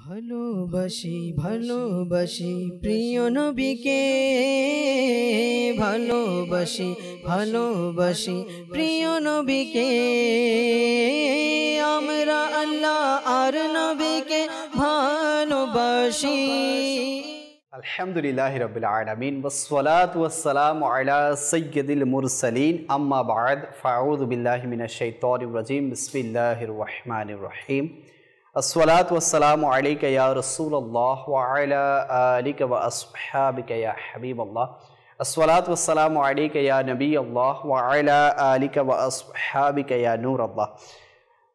ভালোবাসি ভালোবাসি প্রিয় নবীকে, ভালোবাসি ভালোবাসি প্রিয় নবীকে, আমরা আল্লাহ আর নবীকে ভালোবাসি। আলহামদুলিল্লাহি রাব্বিল আলামিন ওয়াসসালাতু ওয়াসসালামু আলা সাইয়্যিদিল মুরসালিন আম্মা বা'দ ফাআউযু বিল্লাহি মিনাশ শাইতানির রাজীম বিসমিল্লাহির রহমানির রহিম। আসসালাতু ওয়াসসালামু আলাইকা ইয়া রাসূলুল্লাহ ওয়া আলা আলিকা ওয়া আসহাবিকা ইয়া হাবিবাল্লাহ। আসসালাতু ওয়াসসালামু আলাইকা ইয়া নবিয়াল্লাহ ওয়া আলা আলিকা ওয়া আসহাবিকা ইয়া নূরাল্লাহ।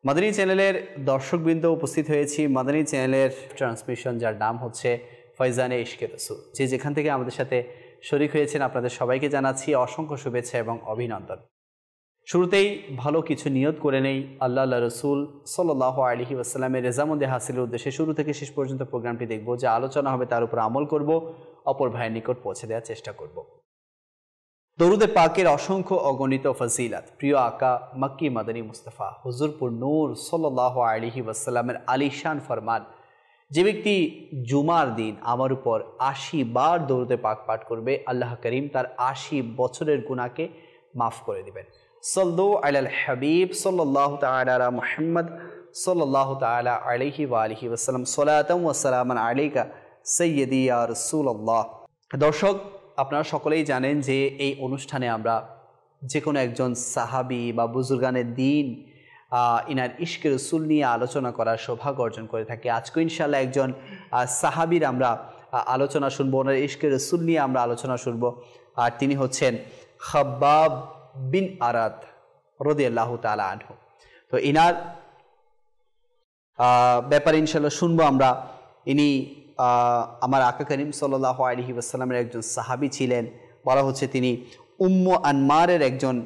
মাদানী চ্যানেলের দর্শকবৃন্দ উপস্থিত হয়েছি মাদানী চ্যানেলের ট্রান্সমিশন, যার নাম হচ্ছে ফয়জানে ইশকে রাসূল। যে যেখান থেকে আমাদের সাথে শরীক হয়েছেন আপনাদের সবাইকে জানাচ্ছি অসংখ্য শুভেচ্ছা এবং অভিনন্দন। শুরুতেই ভালো কিছু নিয়ত করে নেই আল্লাহ রসুল সাল্লাল্লাহু আলাইহি ওয়াসাল্লামের রেজামন্দে হাসিলের উদ্দেশ্যে শুরু থেকে শেষ পর্যন্ত প্রোগ্রামটি দেখব, যে আলোচনা হবে তার উপর আমল করব, অপর ভাইয়ের নিকট পৌঁছে দেওয়ার চেষ্টা করব। দরুদে পাকের অসংখ্য অগণিত ফজিলাত প্রিয় আকা মক্কি মাদানী মুস্তাফা হুজুরপুর নূর সাল্লাল্লাহু আলাইহি ওয়াসাল্লামের আলিশান ফরমান, যে ব্যক্তি জুমার দিন আমার উপর ৮০ বার দরুদে পাক পাঠ করবে, আল্লাহ করিম তার ৮০ বছরের গুনাহকে মাফ করে দিবেন। সাল্লু আলাল হাবিব সাল্লাল্লাহু তাআলা আলা মুহাম্মদ সাল্লাল্লাহু তাআলা আলাইহি ওয়া আলিহি ওয়াসাল্লাম সালাতাম ওয়া সালামান আলাইকা সাইয়্যিদি ইয়া রাসূলুল্লাহ। দর্শক, আপনারা সকলেই জানেন যে এই অনুষ্ঠানে আমরা যে কোনো একজন সাহাবী বা বুজুর্গানের দিন ইনার ইশকে রাসূল নিয়ে আলোচনা করার সৌভাগ্য অর্জন করে থাকি। আজকে ইনশাআল্লাহ একজন সাহাবীর আমরা আলোচনা শুনবো, ওনার ইশকে রাসূল নিয়ে আমরা আলোচনা শুনবো, আর তিনি হচ্ছেন খাব্বাব বিন আরাত রাদিয়াল্লাহু তাআলা আনহু। তো ইনার ব্যাপারে ইনশাআল্লাহ শুনবো আমরা। ইনি আমার আকা করিম সাল্লাল্লাহু আলাইহি ওয়াসাল্লামের একজন সাহাবী ছিলেন। বলা হচ্ছে তিনি উম্মু আনমারের একজন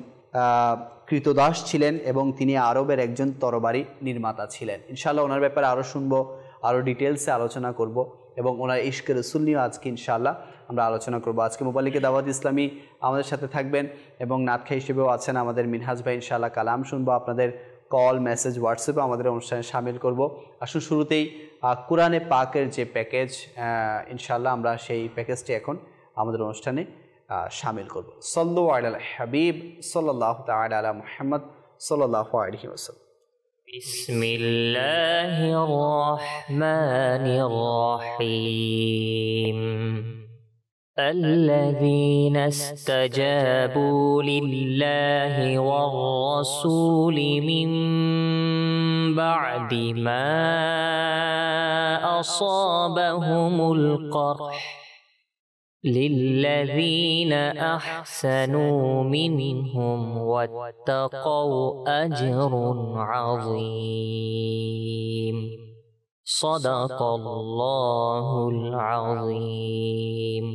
কৃতদাস ছিলেন এবং তিনি আরবের একজন তরবারি নির্মাতা ছিলেন। ইনশাআল্লাহ ওনার ব্যাপারে আরও শুনবো, আরও ডিটেলসে আলোচনা করব এবং ওনার ইশকে রাসূল নিয়েও আজকে ইনশাআল্লাহ আমরা আলোচনা করব। আজকে মুবাল্লিগে দাওয়াত ইসলামী আমাদের সাথে থাকবেন এবং নাতখা হিসেবেও আছেন আমাদের মিনহাজ ভাই। ইনশাআল্লাহ কালাম শুনবো, আপনাদের কল মেসেজ হোয়াটসঅ্যাপে আমাদের অনুষ্ঠানে শামিল করব। আসুন শুরুতেই কোরআনে পাকের যে প্যাকেজ, ইনশাআল্লাহ আমরা সেই প্যাকেজটি এখন আমাদের অনুষ্ঠানে শামিল করব। সাল্লু আলাল হাবিব সাল্লাল্লাহু তাআলা আলা মুহাম্মদ সাল্লাল্লাহু আলাইহি ওয়াসাল্লাম। বিসমিল্লাহির রহমানির রহিম। الذين استجابوا لله والرسول من بعد ما أصابهم القرح للذين أحسنوا منهم واتقوا أجر عظيم صدق الله العظيم।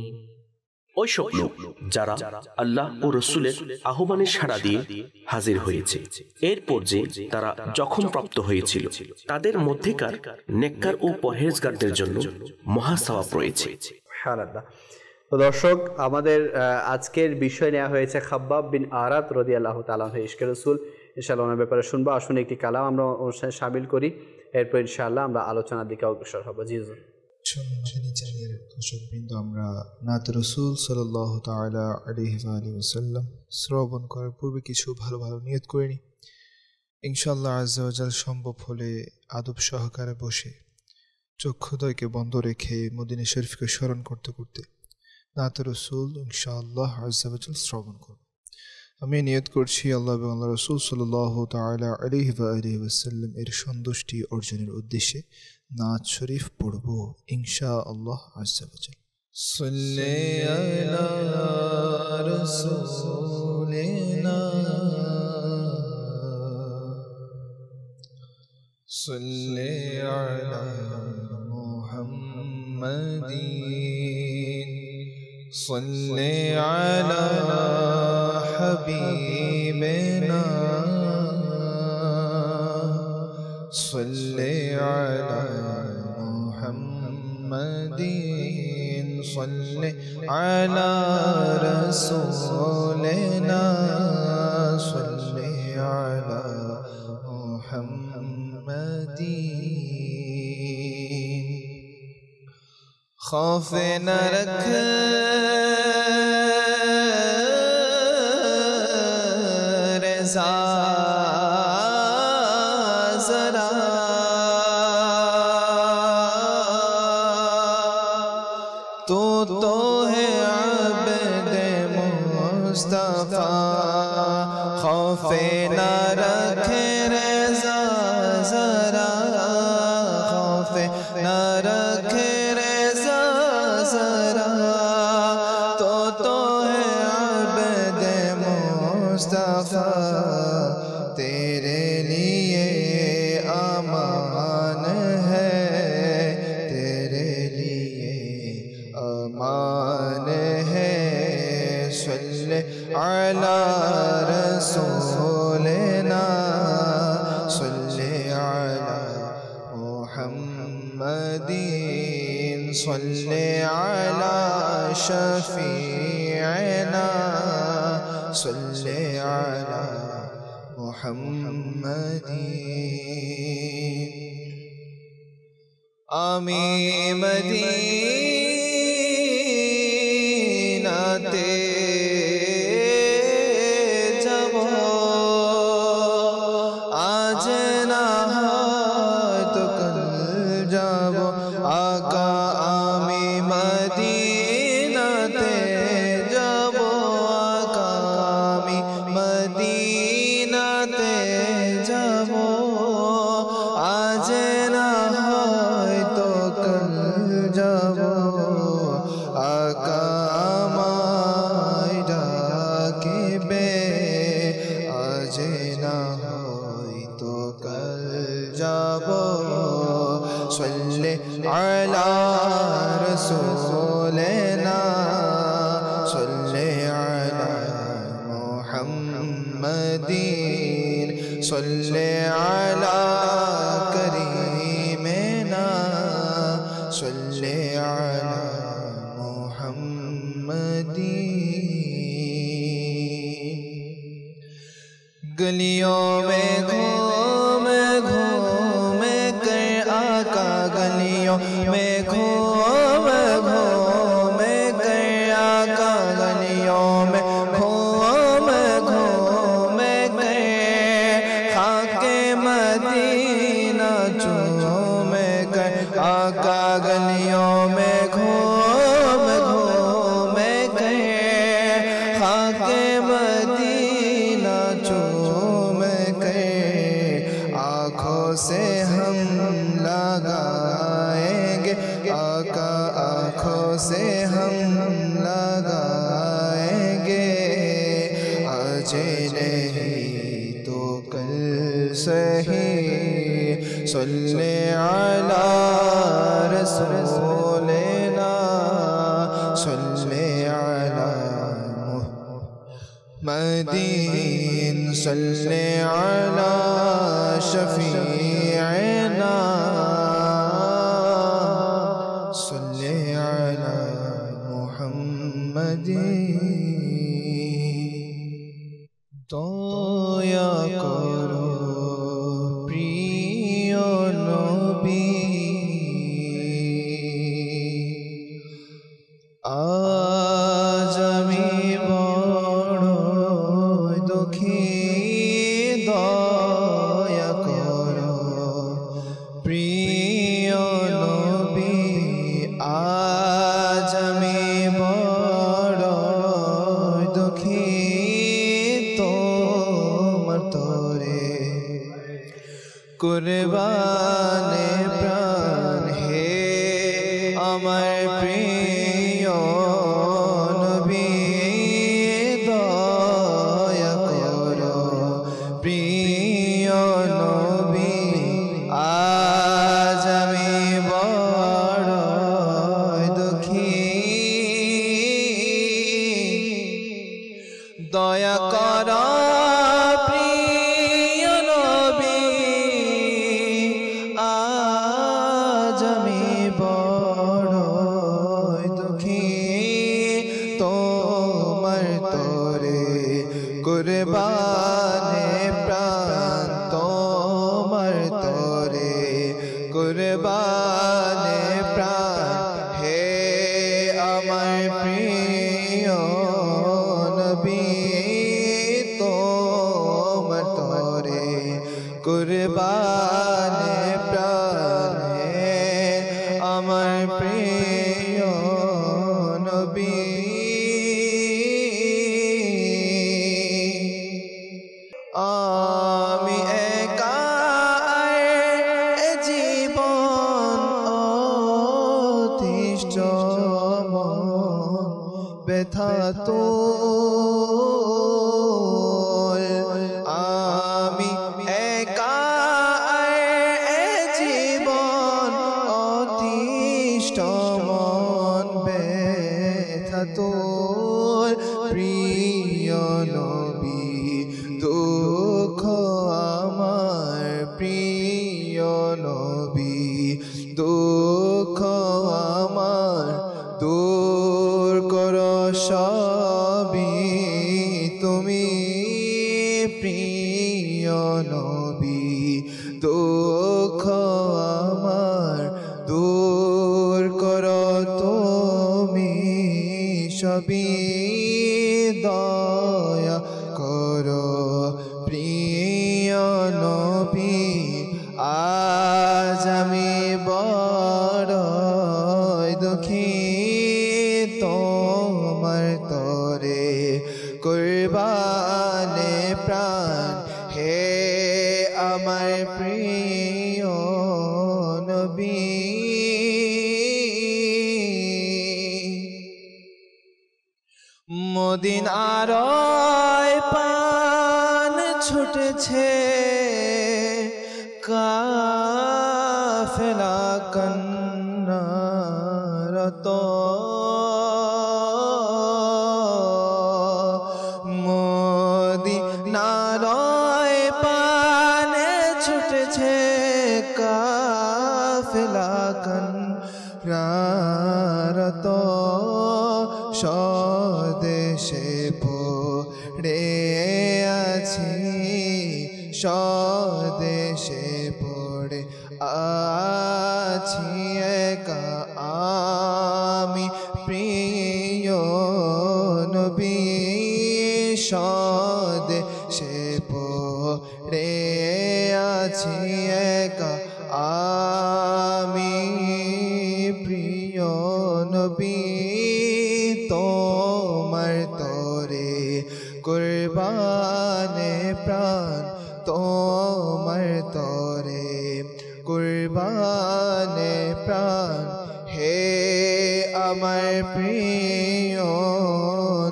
ওই সব লোক যারা আল্লাহ ও রসুলের আহ্বানে সাড়া দিয়ে হাজির হয়েছে, এরপর যে তারা জখম প্রাপ্ত হয়েছিল, তাদের মধ্যেকার নেককার ও পরহেজগারদের জন্য মহা সওয়াব রয়েছে। তো দর্শক, আমাদের আজকের বিষয় নেওয়া হয়েছে খাব্বাব বিন আরাত রাদিয়াল্লাহু তাআলা আনহু ইশকে রাসূল। ইনশাআল্লাহ ওনার ব্যাপারে শুনবো। আসুন একটি কালাম আমরা অনুষ্ঠানে শামিল করি, এরপর ইনশাআল্লাহ আমরা আলোচনার দিকে অগ্রসর হব। জি হুজুর। দর্শকবৃন্দ, আমরা নাত রাসূল সাল্লাল্লাহু তাআলা আলাইহি ওয়াসাল্লাম শ্রবণ করার পূর্বে কিছু ভালো ভালো নিয়ত করে নিই। ইনশাআল্লাহ আজ্জা ওয়া জাল সম্ভব হলে আদব সহকারে বসে চক্ষুদ্বয়কে বন্ধ রেখে মদিনা শরীফকে স্মরণ করতে করতে নাত রাসূল ইনশাআল্লাহ আজ্জা ওয়া জাল শ্রবণ করব। আমি নিয়ত করছি আল্লাহ এবং আল্লাহ রাসূল সাল্লাল্লাহু তাআলা আলাইহি ওয়াসাল্লাম এর সন্তুষ্টি অর্জনের উদ্দেশ্যে নাত শরীফ পড়ব ইনশাআল্লাহ আজ্জা ওয়া জাল। সাল্লি আলা রাসূলিনা সাল্লি আলা মুহাম্মাদিন সাল্লি আলা হাবিবিনা সাল্লি আলা মুহাম্মাদিন সাল্লি আলা রাসূলিনা সাল্লি আলা মুহাম্মাদিন खौफ न रख रज़ा ज़रा तो है अब्द मुस्तफ़ा खौफ न रख रज़ा ज़रा खौफ न रख रज़ा ज़रा तो है अब्द मुस्तफ़ा तेरे लिए अमान है तेरे लिए अमान है सल्ले अला रसूलिना सल्ले अला मुहम्मदीन सल्ले अला शफीअना सल्ले अला मुहम्मदीन आमी मदीनाते जाबो आज ना तो कल जाबो आका आमी मदीनाते जाबो आका आमी मदीनाते जाबो आज ना तो कल जाबो आका আমায় ডাকিবে আজ না হয়তো কাল যাব সল্লে আলা রাসূলিনা সল্লে আলা মুহাম্মাদিন সল্লে আলা করিমিনা সল্লে আলা गलियों में घूम घूम कर आका गलियों में घूम घूम कर आका गलियों में घूम घूम कर खाके मदीना चूम कर आका गलियों में घूम घूम कर खाके मदीना चूम कर आँखों से हम लगाएंगे आका आँखों से हम लगाएंगे आज नहीं तो कल सही सल्ले अला रसूलिना सल्ले अला मुहम्मदीन सल्ले अला शफीअना सल्ले अला मुहम्मदीन दया करो प्रिय नबी आज আমি বড় দুঃখী দয়া করো প্রিয় নবী আজ আমি বড় দুঃখী তোমার তরে কুরবানে প্রাণ হে আমার প্রিয় নবী দয়া করো প্রিয় নবী আজ আমি বড় দুঃখী দয়া করো প্রিয় নবী আজ আমি বড় দুঃখী তোমার তরে কুরবানে প্রাণ তোমার তরে কুরবানে প্রাণ হে আমার প্রিয় নবী আমি একা জীবন অতিষ্ঠ ব্যথা তো আমি একা জীবন অতিষ্ঠ মন ব্যথা তো প্রিয় নবী দুঃখ আমার প্রিয় নবী দুঃখ আমার দূর করো সবই তুমি প্রিয় নবী দুঃখ আমার দূর করো তুমি সবই দয়া করো প্রিয় নবী আজ আমি বড় দুঃখী তোমার তরে কুরবানে প্রাণ হে আমার প্রিয় নবী মদিনার পান ছুটেছে কাফেলা কন্নারত মদিনার পান ছুটেছে কাফেলা কন্নারত স্বদেশে পড়ে আছি স্বদেশে পড়ে আছি একা আমি প্রিয় নবী স্বদেশে পড়ে আছি একা আমি প্রিয় নবী তোমার তরে কুরবানে প্রাণ তোমার তরে কুরবানে প্রাণ হে আমার প্রিয়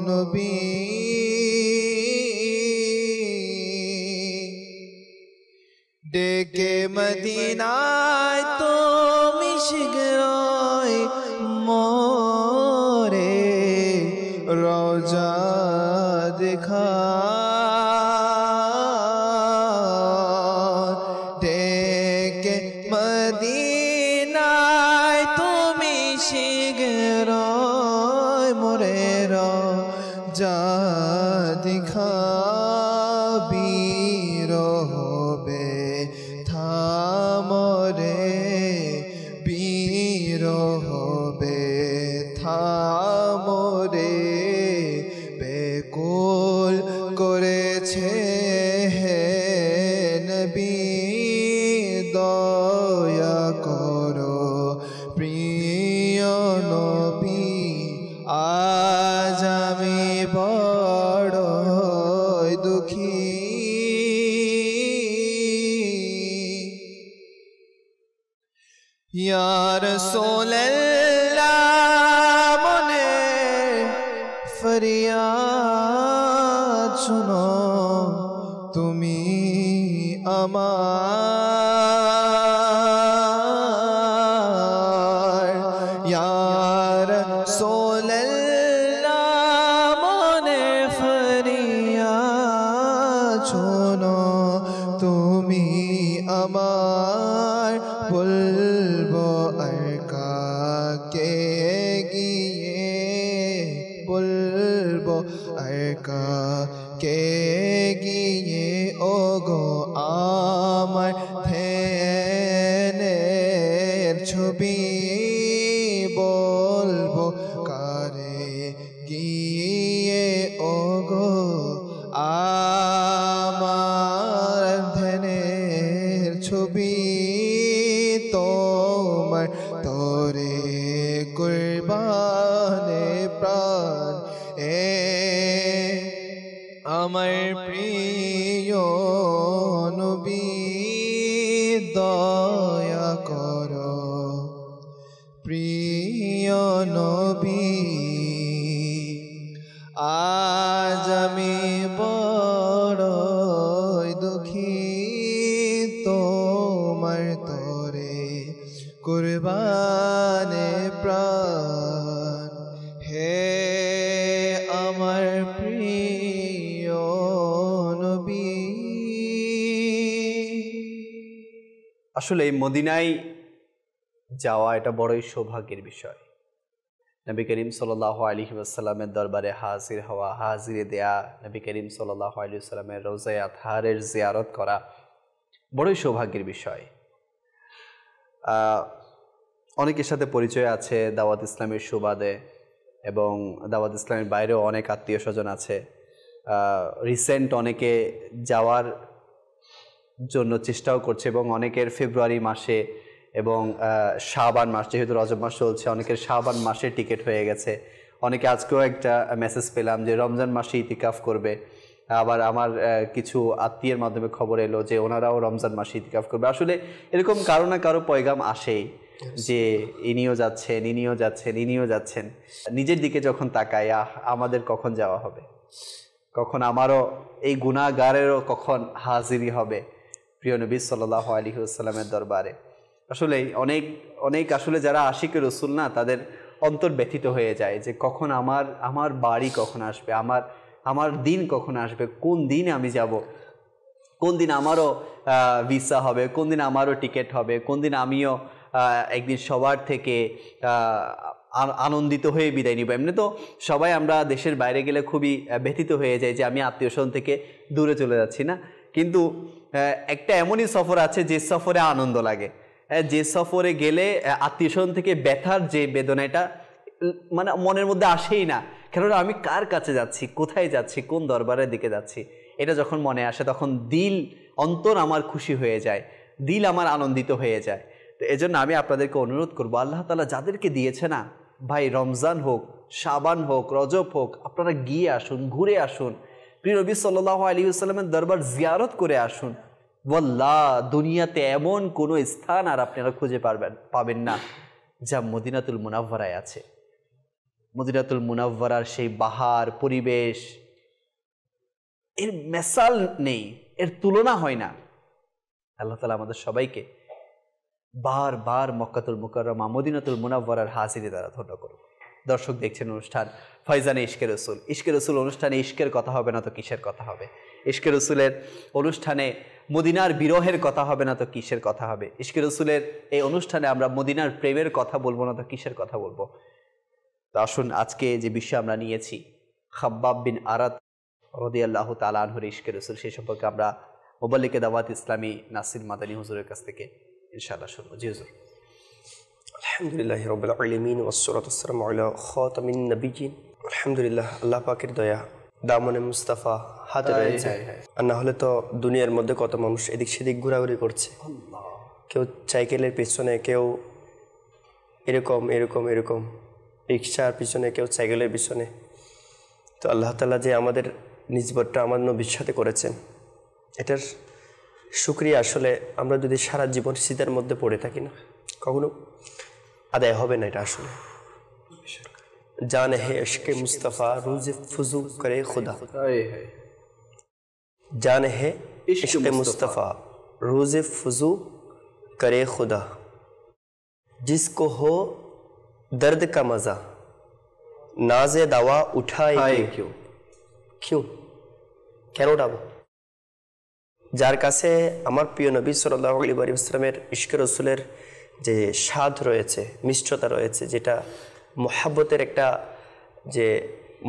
নবী ডেকে মদিনায় তুমি শীঘ্রই মোরে রওজা দেখা ডেকে মদিনায় তুমি শীঘ্রই মোরে রওজা দেখা বিরহ থামরে বিরহ থামরে বেকুল করেছে হে নবী দয়া করো প্রিয় নবী আজ আমি বড় দুঃখী ইয়া রাসূলুল্লাহ মনে ফরিয়াদ শুনো তুমি আমার ইয়া রাসূলুল্লাহ মনে ফরিয়াদ শুনো তুমি আমার বলবো আর কাকে গিয়ে বলবো আর কাকে গিয়ে ওগো আমার ধ্যানের ছবি বলবো কারে গিয়ে ওগো আমার ধ্যানের ছবি তোমার তরে নবী আজ আমি বড়ই দুঃখী তোমার তরে কুরবানে প্রাণ হে আমার প্রিয় নবী। আসলে মদিনায় যাওয়া এটা বড়ই সৌভাগ্যের বিষয়। নবী করিম সাল্লাল্লাহু আলাইহি ওয়াসাল্লামের দরবারে হাজির হওয়া, হাজিরে দেয়া, নবী করিম সাল্লাল্লাহু আলাইহি ওয়াসাল্লামের রওজায়ে আতহারের জিয়ারত করা বড়ই সৌভাগ্যের বিষয়। অনেকের সাথে পরিচয় আছে দাওয়াত ইসলামের সুবাদে, এবং দাওয়াত ইসলামের বাইরেও অনেক আত্মীয় স্বজন আছে। রিসেন্ট অনেকে যাওয়ার জন্য চেষ্টাও করছে, এবং অনেকের ফেব্রুয়ারি মাসে এবং শাবান মাস, যেহেতু রজব মাস চলছে, অনেকের শাবান মাসে টিকিট হয়ে গেছে। অনেকে আজকেও একটা মেসেজ পেলাম যে রমজান মাসে ইতিকাফ করবে। আবার আমার কিছু আত্মীয়ের মাধ্যমে খবর এলো যে ওনারাও রমজান মাসে ইতিকাফ করবে। আসলে এরকম কারো না কারো পয়গাম আসেই যে ইনিও যাচ্ছেন, ইনিও যাচ্ছেন, ইনিও যাচ্ছেন। নিজের দিকে যখন তাকাই, আমাদের কখন যাওয়া হবে, কখন আমারও এই গুনাহগারেরও কখন হাজিরি হবে প্রিয় নবী সাল্লাল্লাহু আলাইহি ওয়াসাল্লামের দরবারে। আসলে অনেক আসলে যারা আশিকে রসুল না, তাদের অন্তর ব্যথিত হয়ে যায় যে কখন আমার বাড়ি কখন আসবে, আমার দিন কখন আসবে, কোন দিন আমি যাব, কোন দিন আমারও ভিসা হবে, কোন দিন আমারও টিকিট হবে, কোন দিন আমিও একদিন সবার থেকে আনন্দিত হয়ে বিদায় নিব। এমনি তো সবাই আমরা দেশের বাইরে গেলে খুবই ব্যথিত হয়ে যাই যে আমি আত্মীয় স্বজন থেকে দূরে চলে যাচ্ছি না, কিন্তু একটা এমনই সফর আছে যে সফরে আনন্দ লাগে, যে সফরে গেলে আত্মীয় স্বজন থেকে ব্যথার যে বেদনাটা মানে মনের মধ্যে আসেই না। কেননা আমি কার কাছে যাচ্ছি, কোথায় যাচ্ছি, কোন দরবারের দিকে যাচ্ছি, এটা যখন মনে আসে তখন অন্তর আমার খুশি হয়ে যায়, দিল আমার আনন্দিত হয়ে যায়। তো এজন্য আমি আপনাদেরকে অনুরোধ করবো, আল্লাহ তাআলা যাদেরকে দিয়েছে না ভাই, রমজান হোক, শাবান হোক, রজব হোক, আপনারা গিয়ে আসুন, ঘুরে আসুন, প্রিয় নবী সাল্লাল্লাহু আলাইহি ওয়াসাল্লামের দরবার জিয়ারত করে আসুন। ওয়াল্লাহ, দুনিয়াতে এমন কোনো স্থান আর আপনারা খুঁজে পাবেন না যা মদিনাতুল মুনাওয়ারায় আছে। মদিনাতুল মুনাওয়ারার সেই বাহার, পরিবেশ, এর মেসাল নেই, এর তুলনা হয় না। আল্লাহ তাআলা আমাদের সবাইকে বারবার মক্কাতুল মুকাররমা, মদিনাতুল মুনাওয়ারার হাজিরি দ্বারা ধন্য করুন। দর্শক দেখছেন অনুষ্ঠান ফয়জানে ইশকে রসুল। ইশকে রসুল অনুষ্ঠানে ইশকের কথা হবে না তো কিসের কথা হবে? ইশকে রসুলের অনুষ্ঠানে মদিনার বিরহের কথা হবে না তো কিসের কথা হবে? ইশকে রসুলের এই অনুষ্ঠানে আমরা মদিনার প্রেমের কথা বলবো না তো কিসের কথা বলবো? তো আসুন, আজকে যে বিষয় আমরা নিয়েছি খাব্বাব বিন আরাত রাদিয়াল্লাহু তাআলা আনহুর ইশকে রসুল, সেই সম্পর্কে আমরা মুবাল্লিগে দাওয়াত ইসলামী নাসির মাদানী হুজুরের কাছ থেকে ইনশাআল্লাহ শুনবো। জি হুজুর। আলহামদুলিল্লাহি রাব্বিল আলামিন ওয়াসসালাতু ওয়াসসালামু আলা খাতামিন নাবিয়্যিন। আলহামদুলিল্লাহ, আল্লাহ পাকের দয়া, দামনে মুস্তাফা হাতে রয়েছে। আর না হলে তো দুনিয়ার মধ্যে কত মানুষ এদিক সেদিক ঘোরাঘুরি করছে, কেউ সাইকেলের পিছনে, কেউ এরকম এরকম এরকম রিক্সার পিছনে, কেউ সাইকেলের পিছনে। তো আল্লাহ তাআলা যে আমাদের নিসবতটা আমার নবীর সাথে করেছেন, এটার শুকরিয়া আসলে আমরা যদি সারা জীবন সিদার মধ্যে পড়ে থাকি না, কখনো আদায় হবে না। এটা আসলে জান হে ইশকে মুস্তাফা রোজে ফুজু করে খুদা, জান হে ইশকে মুস্তাফা রোজে ফুজু করে খুদা, जिसको हो दर्द का मजा नाजे दवा उठाए क्यों क्यों কেন উঠাবো? যার কাছে আমার প্রিয় নবী সাল্লাল্লাহু আলাইহি ওয়াসাল্লামের ইশকে রসুলের যে স্বাদ রয়েছে, মিষ্টতা রয়েছে, যেটা মহাব্বতের একটা যে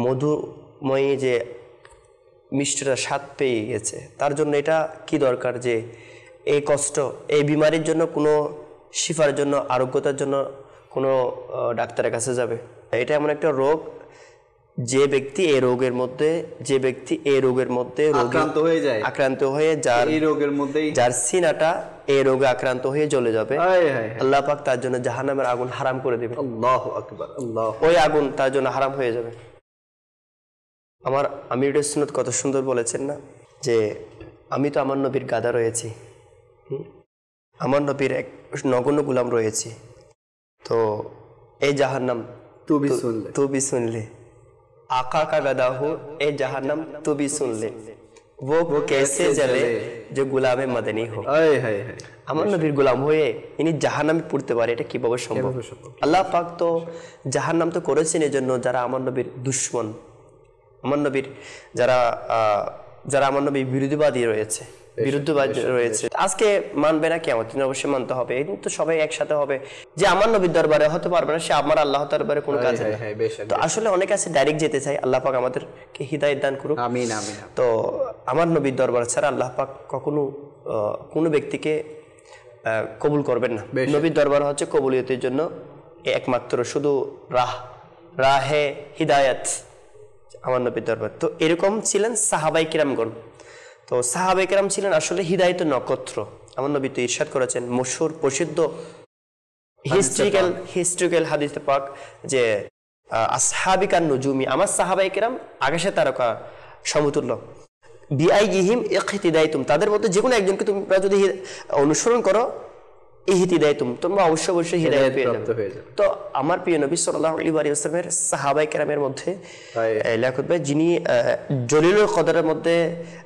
মধুময়ী যে মিষ্টতা স্বাদ পেয়ে গেছে, তার জন্য এটা কি দরকার যে এই কষ্ট, এই বিমারির জন্য কোনো শিফার জন্য, আরোগ্যতার জন্য কোনো ডাক্তারের কাছে যাবে? এটা এমন একটা রোগ, যে ব্যক্তি এই রোগের মধ্যে আক্রান্ত হয়ে যার সিনাটা এই রোগে আক্রান্ত হয়ে জ্বলে যাবে, আল্লাহ পাক তার জন্য জাহান্নামের আগুন হারাম করে দেবে। আল্লাহু আকবার। ওই আগুন তার জন্য হারাম হয়ে যাবে। আমার আমির সুন্নত কত সুন্দর বলেছেন না, যে আমি তো আমার নবীর গাদা রয়েছি, আমার নবীর এক নগণ্য গোলাম রয়েছি, তো এই জাহান্নাম तू भी सुन ले आका का गदा हो ए जहन्नम तू भी सुन ले वो कैसे जले जो गुलामे मदनी हो আমার নবীর গোলাম হয়ে ইনি জাহান্নামে পড়তে পারে এটা কিভাবে সম্ভব আল্লাহ পাক তো জাহান্নাম তো করেছেন এজন্য যারা আমার নবীর দুশমন আমার নবীর যারা যারা আমার নবীর বিরোধীবাদী রয়েছে আজকে মানবে না কিয়ামত দিন অবশ্যই মানতে হবে এদিন তো সবাই একসাথে হবে যে আমার নবীর দরবারে হতে পারবে না সে আমার আল্লাহ দরবারে কোনো কাজ না তো আসলে অনেক আছে ডাইরেক্ট যেতে চাই আল্লাহ পাক আমাদেরকে হিদায়াত দান করুক আমিন আমিন তো আমার নবীর দরবার ছাড়া আল্লাহ পাক কখনো কোনো ব্যক্তিকে কবুল করবেন না নবীর দরবার হচ্ছে কবুলিয়তের জন্য একমাত্র শুধু রাহে হিদায়াত আমার নবীর দরবার তো এরকম ছিলেন সাহাবায়ে কিরামগণ তো সাহাবায়ে কিরাম ছিলেন আসলে হিদায়াতের নক্ষত্র আমার নবী তো ইরশাদ করেছেন মশহুর প্রসিদ্ধ হিস্ট্রিক্যাল হাদিস পাক যে আসহাবিকান নুজুমি আমার সাহাবায়ে কিরাম আকাশের তারকা সমতুল্য বিআইহিম ইকতিদাইতুম তাদের মধ্যে যে কোনো একজনকে তোমরা যদি অনুসরণ করো ইহতিদাইতুম তোমরা অবশ্যই হিদায়াত পেয়ে যাবে তো আমার প্রিয় নবী সাল্লাল্লাহু আলাইহি ওয়াসাল্লামের সাহাবায়ে কেরামের মধ্যে লিয়াকত ভাই যিনি জলিলুল কদরের মধ্যে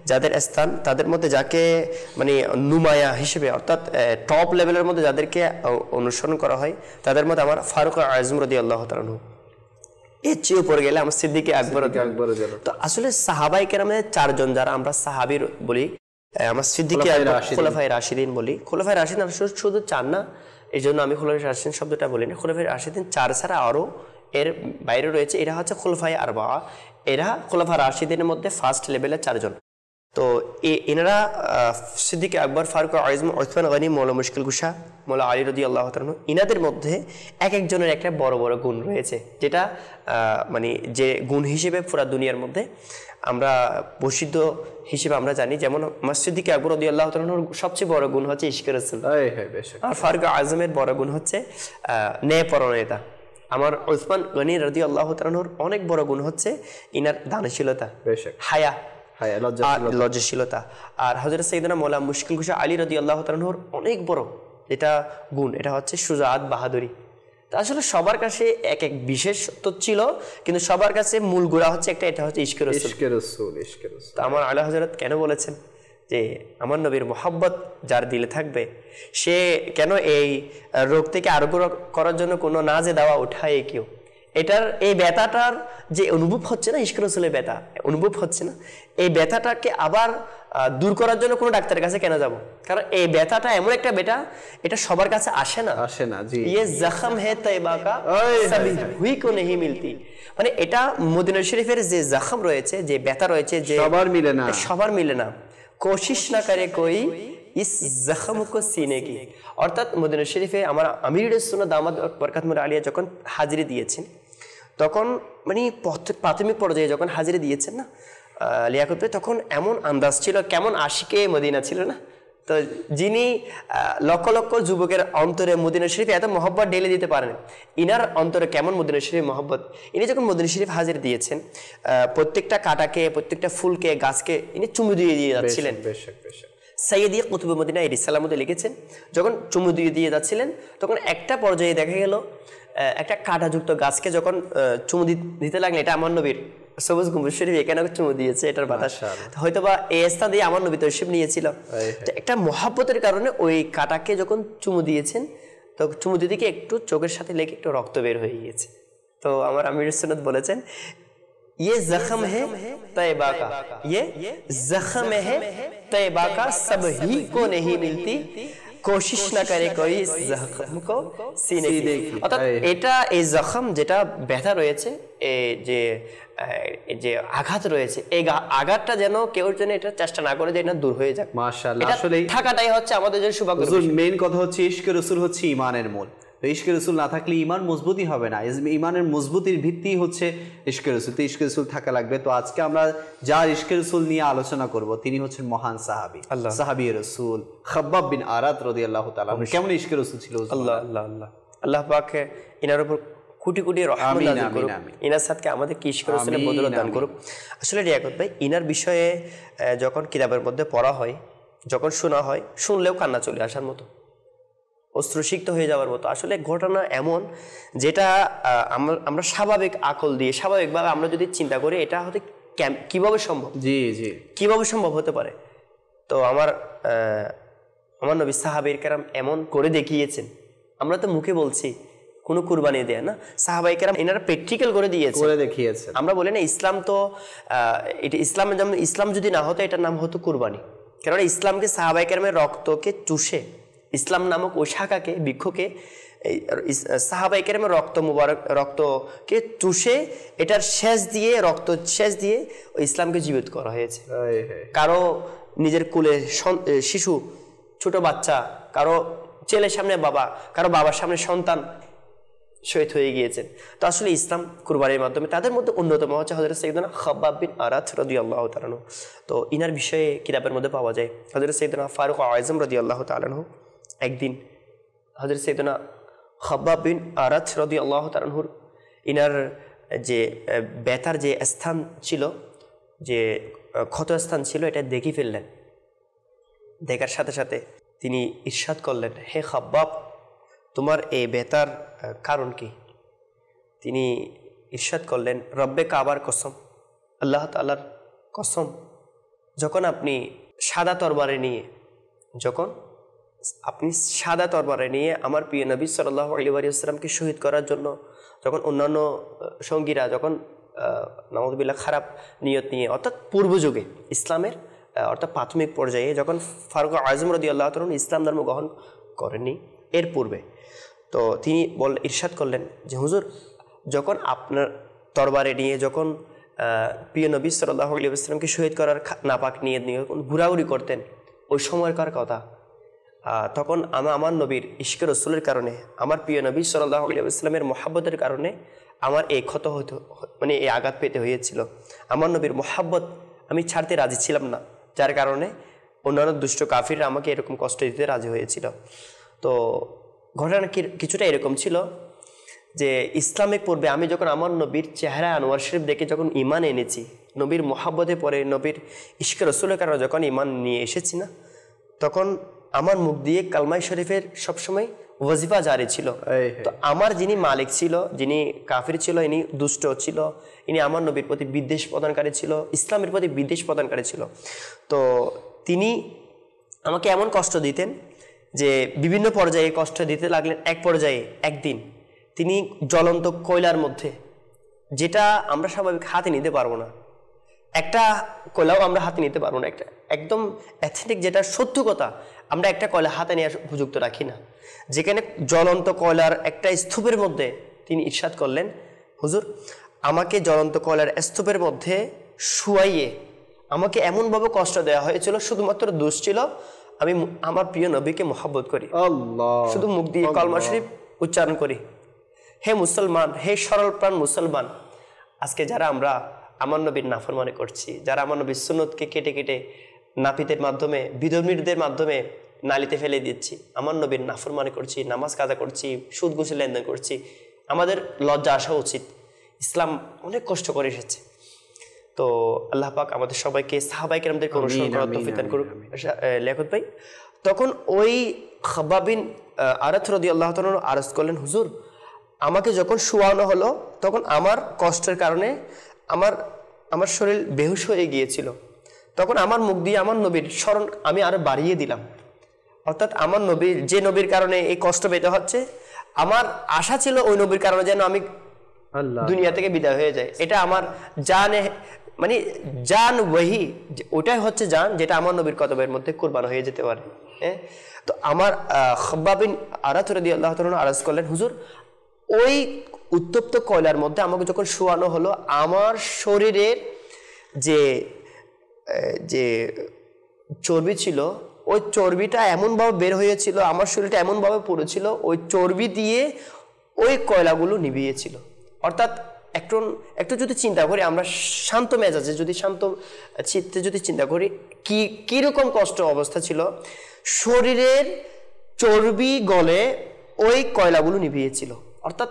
যাদের স্থান তাদের মধ্যে যাকে মানে নুমায়া হিসেবে অর্থাৎ টপ লেভেলের মধ্যে যাদেরকে অনুসরণ করা হয় তাদের মধ্যে আমার ফারুক আযম রাদিয়াল্লাহু তাআলা আনহু এর চেয়ে উপরে গেলে আমার সিদ্দিক আকবর তো আসলে সাহাবায়ে কেরামের চারজন যারা আমরা সাহাবীর বলি আমার সিদ্দিক আকবর খোলাফায়ে রাশিদিন বলি খোলাফায়ে রাশিদিন শুধু চার না এই জন্য আমি খোলাফায়ে রাশিদিন শব্দটা বলি না খোলাফায়ে রাশিদিন চার ছাড়া আরও এর বাইরে রয়েছে এরা হচ্ছে খোলাফায়ে আরবা এরা খোলাফায়ে রাশিদিনের মধ্যে ফার্স্ট লেভেলের চারজন তো এনারা সিদ্দিক আকবর ফারুক আযম ওসমান গনি মৌলা মুশকিল কুশা মৌলা আলী রাদিয়াল্লাহু তাআলা ইনাদের মধ্যে এক একজনের একটা বড় বড় গুণ রয়েছে যেটা মানে যে গুণ হিসেবে পুরো দুনিয়ার মধ্যে আমরা প্রসিদ্ধ হিসেবে আমরা জানি যেমন সিদ্দিক আকবর রাদিয়াল্লাহু তাআলার সবচেয়ে বড় গুণ হচ্ছে ইশকে রাসূল আর ফারুক আযমের বড় গুণ হচ্ছে ন্যায়পরায়ণতা আমার ওসমান গনি রাদিয়াল্লাহু তাআলার অনেক বড় গুণ হচ্ছে ইনার দানশীলতা হায়া লজ্জাশীলতা আর হযরত সাইয়েদনা মৌলা মুশকিল কুশা আলী রাদিয়াল্লাহু তাআলার অনেক বড় এটা গুণ এটা হচ্ছে সুজাআত বাহাদুরি তা আসলে সবার কাছে এক এক বিশেষত্ব ছিল কিন্তু সবার কাছে মূল গুণা হচ্ছে একটা এটা হচ্ছে ইশকে রাসূল তো আমার আলা হযরত কেন বলেছেন যে আমার নবীর মোহাব্বত যার দিলে থাকবে সে কেন এই রোগ থেকে আরোগ্য করার জন্য কোনো নাজে দাওয়া উঠায় কেউ এটার এই ব্যথাটার যে অনুভব হচ্ছে না ইশকে রাসূলের ব্যথা অনুভব হচ্ছে না এই ব্যথাটাকে আবার দূর করার জন্য কোনো ডাক্তারের কাছে কেন যাব কারণ এই ব্যথাটা এমন একটা ব্যথা এটা সবার কাছে আসে না জি ये जख्म है तैयबा का सभी हुई को नहीं मिलती মানে এটা মদিনা শরীফের যে জখম রয়েছে যে ব্যথা রয়েছে যে সবার মিলে না কোশিশ না করে কোই ইস জখম কো সিনে কি অর্থাৎ মদিনা শরীফে আমার আমিরুস সুন্নাত দামাত বরকাতুল আলিয়া যখন হাজিরি দিয়েছেন তখন মানে প্রাথমিক পর্যায়ে যখন হাজিরি দিয়েছেন না লিয়াকত ভাই তখন এমন আন্দাজ ছিল কেমন আশিকে মদিনা ছিল না তো যিনি লক্ষ লক্ষ যুবকের অন্তরে মদিনা শরীফে এত মহব্বত ঢেলে দিতে পারেন ইনার অন্তরে কেমন মদিনা শরীফ মহব্বত ইনি যখন মদিনা শরীফ হাজির দিয়েছেন প্রত্যেকটা কাটাকে প্রত্যেকটা ফুলকে গাছকে ইনি চুমু দিয়ে যাচ্ছিলেন সাইয়্যিদি কুতুব মদিনা ইরসালার মধ্যে লিখেছেন যখন চুমু দিয়ে যাচ্ছিলেন তখন একটা পর্যায়ে দেখা গেল একটা কাঁটাযুক্ত গাছকে যখন চুমু দিতে লাগলেন এটা আমার নবীর সবুজ গম্বুজ শরীফ এখানে চুমু দিয়েছে এটার বাতাস হয়তোবা এই স্থান দিয়ে আমার নবী তশরিফ নিয়েছিল তো একটা মহব্বতের কারণে ওই কাঁটাকে যখন চুমু দিয়েছেন তো চুমু দিতে গিয়ে একটু চোখের সাথে লেগে একটু রক্ত বের হয়ে গিয়েছে তো আমার আমির সুন্নাত বলেছেন ये जख्म है तैयबा का ये जख्म है तैयबा का सब ही को नहीं मिलती কোশিশ না করে কোই ইস জখম কো সিনে কি অর্থাৎ এটা এই জখম যেটা ব্যথা রয়েছে এই যে আঘাত রয়েছে এই আঘাতটা যেন কেউ যেন এটা চেষ্টা না করে যে এটা দূর হয়ে যাক মাশাআল্লাহ আসলে থাকাটাই হচ্ছে আমাদের জন্য সৌভাগ্য মেইন কথা হচ্ছে ইশকে রাসূল হচ্ছে ঈমানের মূল ইশকে রাসূল না থাকলে ঈমান মজবুতই হবে না ঈমানের মজবুতির ভিত্তি হচ্ছে ইশকে রাসূল তো ইশকে রাসূল থাকা লাগবে তো আজকে আমরা যার ইশকে রাসূল নিয়ে আলোচনা করব তিনি হচ্ছেন মহান সাহাবী সাহাবী রাসূল খাব্বাব বিন আরাত রাদিয়াল্লাহু তাআলা কেমন ইশকে রাসূল ছিল আল্লাহ আল্লাহ আল্লাহ আল্লাহ পাক ইনার উপর কোটি কোটি রহমত দান করুক ইনার সাথে আমাদের কি ইশকে রাসূলের বদৌলত দান করুক আসলে রিয়াকত ভাই ইনার বিষয়ে যখন কিতাবের মধ্যে পড়া হয় যখন শোনা হয় শুনলেও কান্না চলে আসার মতো অশ্রুসিক্ত হয়ে যাওয়ার মতো। আসলে ঘটনা এমন যেটা আমরা স্বাভাবিক আকল দিয়ে স্বাভাবিকভাবে আমরা যদি চিন্তা করি এটা হতে কিভাবে সম্ভব, জি জি, কিভাবে সম্ভব হতে পারে। তো আমার নবী সাহাবায়ে কেরাম এমন করে দেখিয়েছেন। আমরা তো মুখে বলছি কোনো কুরবানি দেয় না, সাহাবায়ে কেরাম এনারা প্র্যাকটিক্যাল করে দেখিয়েছেন। আমরা বলি না ইসলাম তো এটা ইসলাম, যেমন ইসলাম যদি না হতো এটার নাম হতো কুরবানি। কেননা ইসলামকে সাহাবায়ে কেরামের রক্তকে চুষে, ইসলাম নামক ওই শাখাকে বৃক্ষকে সাহাবায়ে কেরামের রক্তকে চুষে এটার রক্ত শেষ দিয়ে ওই ইসলামকে জীবিত করা হয়েছে। কারো নিজের কোলে শিশু, ছোট বাচ্চা, কারো ছেলের সামনে বাবা, কারো বাবার সামনে সন্তান শহীদ হয়ে গিয়েছেন। তো আসলে ইসলাম কুরবানির মাধ্যমে, তাদের মধ্যে অন্যতম হচ্ছে হযরত সাইয়েদনা খাব্বাব বিন আরাত রাদিয়াল্লাহু তাআলা আনহু। তো ইনার বিষয়ে কিতাবের মধ্যে পাওয়া যায় হযরত সাইয়েদনা ফারুক আযম রাদিয়াল্লাহু তাআলা আনহু একদিন হযরত সাইয়েদনা খাব্বাব বিন আরাত রাদিয়াল্লাহু তাআলা আনহুর ইনার যে ব্যথার যে স্থান ছিল, যে ক্ষত স্থান ছিল, এটা দেখে ফেললেন। দেখার সাথে সাথে তিনি ইরশাদ করলেন, হে খাব্বাব, তোমার এই ব্যথার কারণ কি? তিনি ইরশাদ করলেন, রব্বে কাবার কসম, আল্লাহ তাআলার কসম, যখন আপনি সাদা তরবারি নিয়ে আমার প্রিয় নবী সাল্লাল্লাহু আলাইহি ওয়াসাল্লামকে শহীদ করার জন্য যখন অন্যান্য সঙ্গীরা যখন নাউযুবিল্লাহ খারাপ নিয়ত নিয়ে, অর্থাৎ পূর্ব যুগে ইসলামের অর্থাৎ প্রাথমিক পর্যায়ে যখন ফারুক আযম রাদিয়াল্লাহু তাআলা ইসলাম ধর্ম গ্রহণ করেননি, এর পূর্বে, তো তিনি ইরশাদ করলেন যে হুজুর, যখন আপনার তরবারে নিয়ে যখন প্রিয় নবী সাল্লাল্লাহু আলাইহি ওয়াসাল্লামকে শহীদ করার নাপাক নিয়ত নিয়ে ঘোরাঘুরি করতেন, ওই সময়কার কথা। তখন আমার নবীর ইশকে রাসূলের কারণে, আমার প্রিয় নবী সাল্লাল্লাহু আলাইহি ওয়াসাল্লামের মহব্বতের কারণে আমার এই ক্ষত হতো, মানে এই আঘাত পেতে হয়েছিল। আমার নবীর মহব্বত আমি ছাড়তে রাজি ছিলাম না, যার কারণে অন্যান্য দুষ্ট কাফিররা আমাকে এরকম কষ্ট দিতে রাজি হয়েছিল। তো ঘটনা কিছুটা এরকম ছিল যে ইসলামের পূর্বে আমি যখন আমার নবীর চেহারা আনোয়ার শরীফ দেখে যখন ঈমান এনেছি, নবীর মহব্বতে পরে নবীর ইশকে রাসূলের কারণে যখন ঈমান নিয়ে এসেছি না, তখন আমার মুখ দিয়ে কালমাই শরীফের সবসময় ওয়াজিফা জারি ছিল। তো আমার যিনি মালিক ছিল, যিনি কাফির ছিল, ইনি দুষ্ট ছিল, ইনি আমার নবীর প্রতি বিদ্বেষ প্রদানকারী ছিল, ইসলামের প্রতি বিদ্বেষ প্রদানকারী ছিল। তো তিনি আমাকে এমন কষ্ট দিতেন যে বিভিন্ন পর্যায়ে কষ্ট দিতে লাগলেন। এক পর্যায়ে একদিন তিনি জ্বলন্ত কয়লার মধ্যে, যেটা আমরা স্বাভাবিক হাতে নিতে পারবো না, একটা কয়লাও আমরা হাতে নিতে পারবো না, একটা একদম অ্যাথেন্টিক যেটা সত্য কথা, আমরা একটা কয়লা হাতে নেওয়ার উপযুক্ত রাখি না, যেখানে জ্বলন্ত কয়লার একটা স্তূপের মধ্যে তিনি ইরশাদ করলেন, হুজুর, আমাকে জ্বলন্ত কয়লার স্তূপের মধ্যে শুয়াইয়ে আমাকে এমনভাবে কষ্ট দেওয়া হয়েছিল, শুধুমাত্র দোষ ছিল আমি আমার প্রিয় নবীকে মহব্বত করি, শুধু মুখ দিয়ে কলমা শরীফ উচ্চারণ করি। হে মুসলমান, হে সরল প্রাণ মুসলমান, আজকে যারা আমরা আমার নবীর নাফরমানি করছি, যারা আমার নবীর সুন্নতকে কেটে কেটে নাপিতের মাধ্যমে, বিধর্মীদের মাধ্যমে নালিতে ফেলে দিচ্ছি, আমার নবীর নাফরমানি করছি, নামাজ কাজা করছি, সুদ ঘুষে লেনদেন করছি, আমাদের লজ্জা আসা উচিত। ইসলাম অনেক কষ্ট করে এসেছে। তো আল্লাহ পাক আমাদের সবাইকে সাহাবায়ে কেরামদেরকে অনুসরণ করার তৌফিক দান করুক। লিয়াকত ভাই, তখন ওই খাব্বাব বিন আরাত রাদিয়াল্লাহু তাআলা আরজ করলেন, হুজুর, আমাকে যখন শোয়ানো হলো তখন আমার কষ্টের কারণে আমার শরীর বেহুশ হয়ে গিয়েছিল। তখন আমার মুখ দিয়ে আমার নবীর স্মরণ আমি আরো বাড়িয়ে দিলাম, অর্থাৎ আমার নবীর, যে নবীর কারণে এই কষ্ট পেতে হচ্ছে, আমার আশা ছিল ওই নবীর কারণে যেন আমি দুনিয়া থেকে বিদায় হয়ে যায়। এটা আমার জানে, মানে জান ওয়াহি, ওটাই হচ্ছে জান, যেটা আমার নবীর কদমের মধ্যে কুরবান হয়ে যেতে পারে। তো আমার খাব্বাব বিন আরাত রাদিয়াল্লাহু তাআলা আরজ করলেন, হুজুর, ওই উত্তপ্ত কয়লার মধ্যে আমাকে যখন শোয়ানো হলো, আমার শরীরের যে চর্বি ছিল, ওই চর্বিটা এমনভাবে বের হয়েছিল, আমার শরীরটা এমনভাবে পড়েছিল, ওই চর্বি দিয়ে ওই কয়লাগুলো নিভিয়েছিল। অর্থাৎ একটু যদি চিন্তা করি, আমরা শান্ত মেজাজে যদি, শান্ত চিত্তে যদি চিন্তা করি, কিরকম কষ্ট অবস্থা ছিল, শরীরের চর্বি গলে ওই কয়লাগুলো নিভিয়েছিল, অর্থাৎ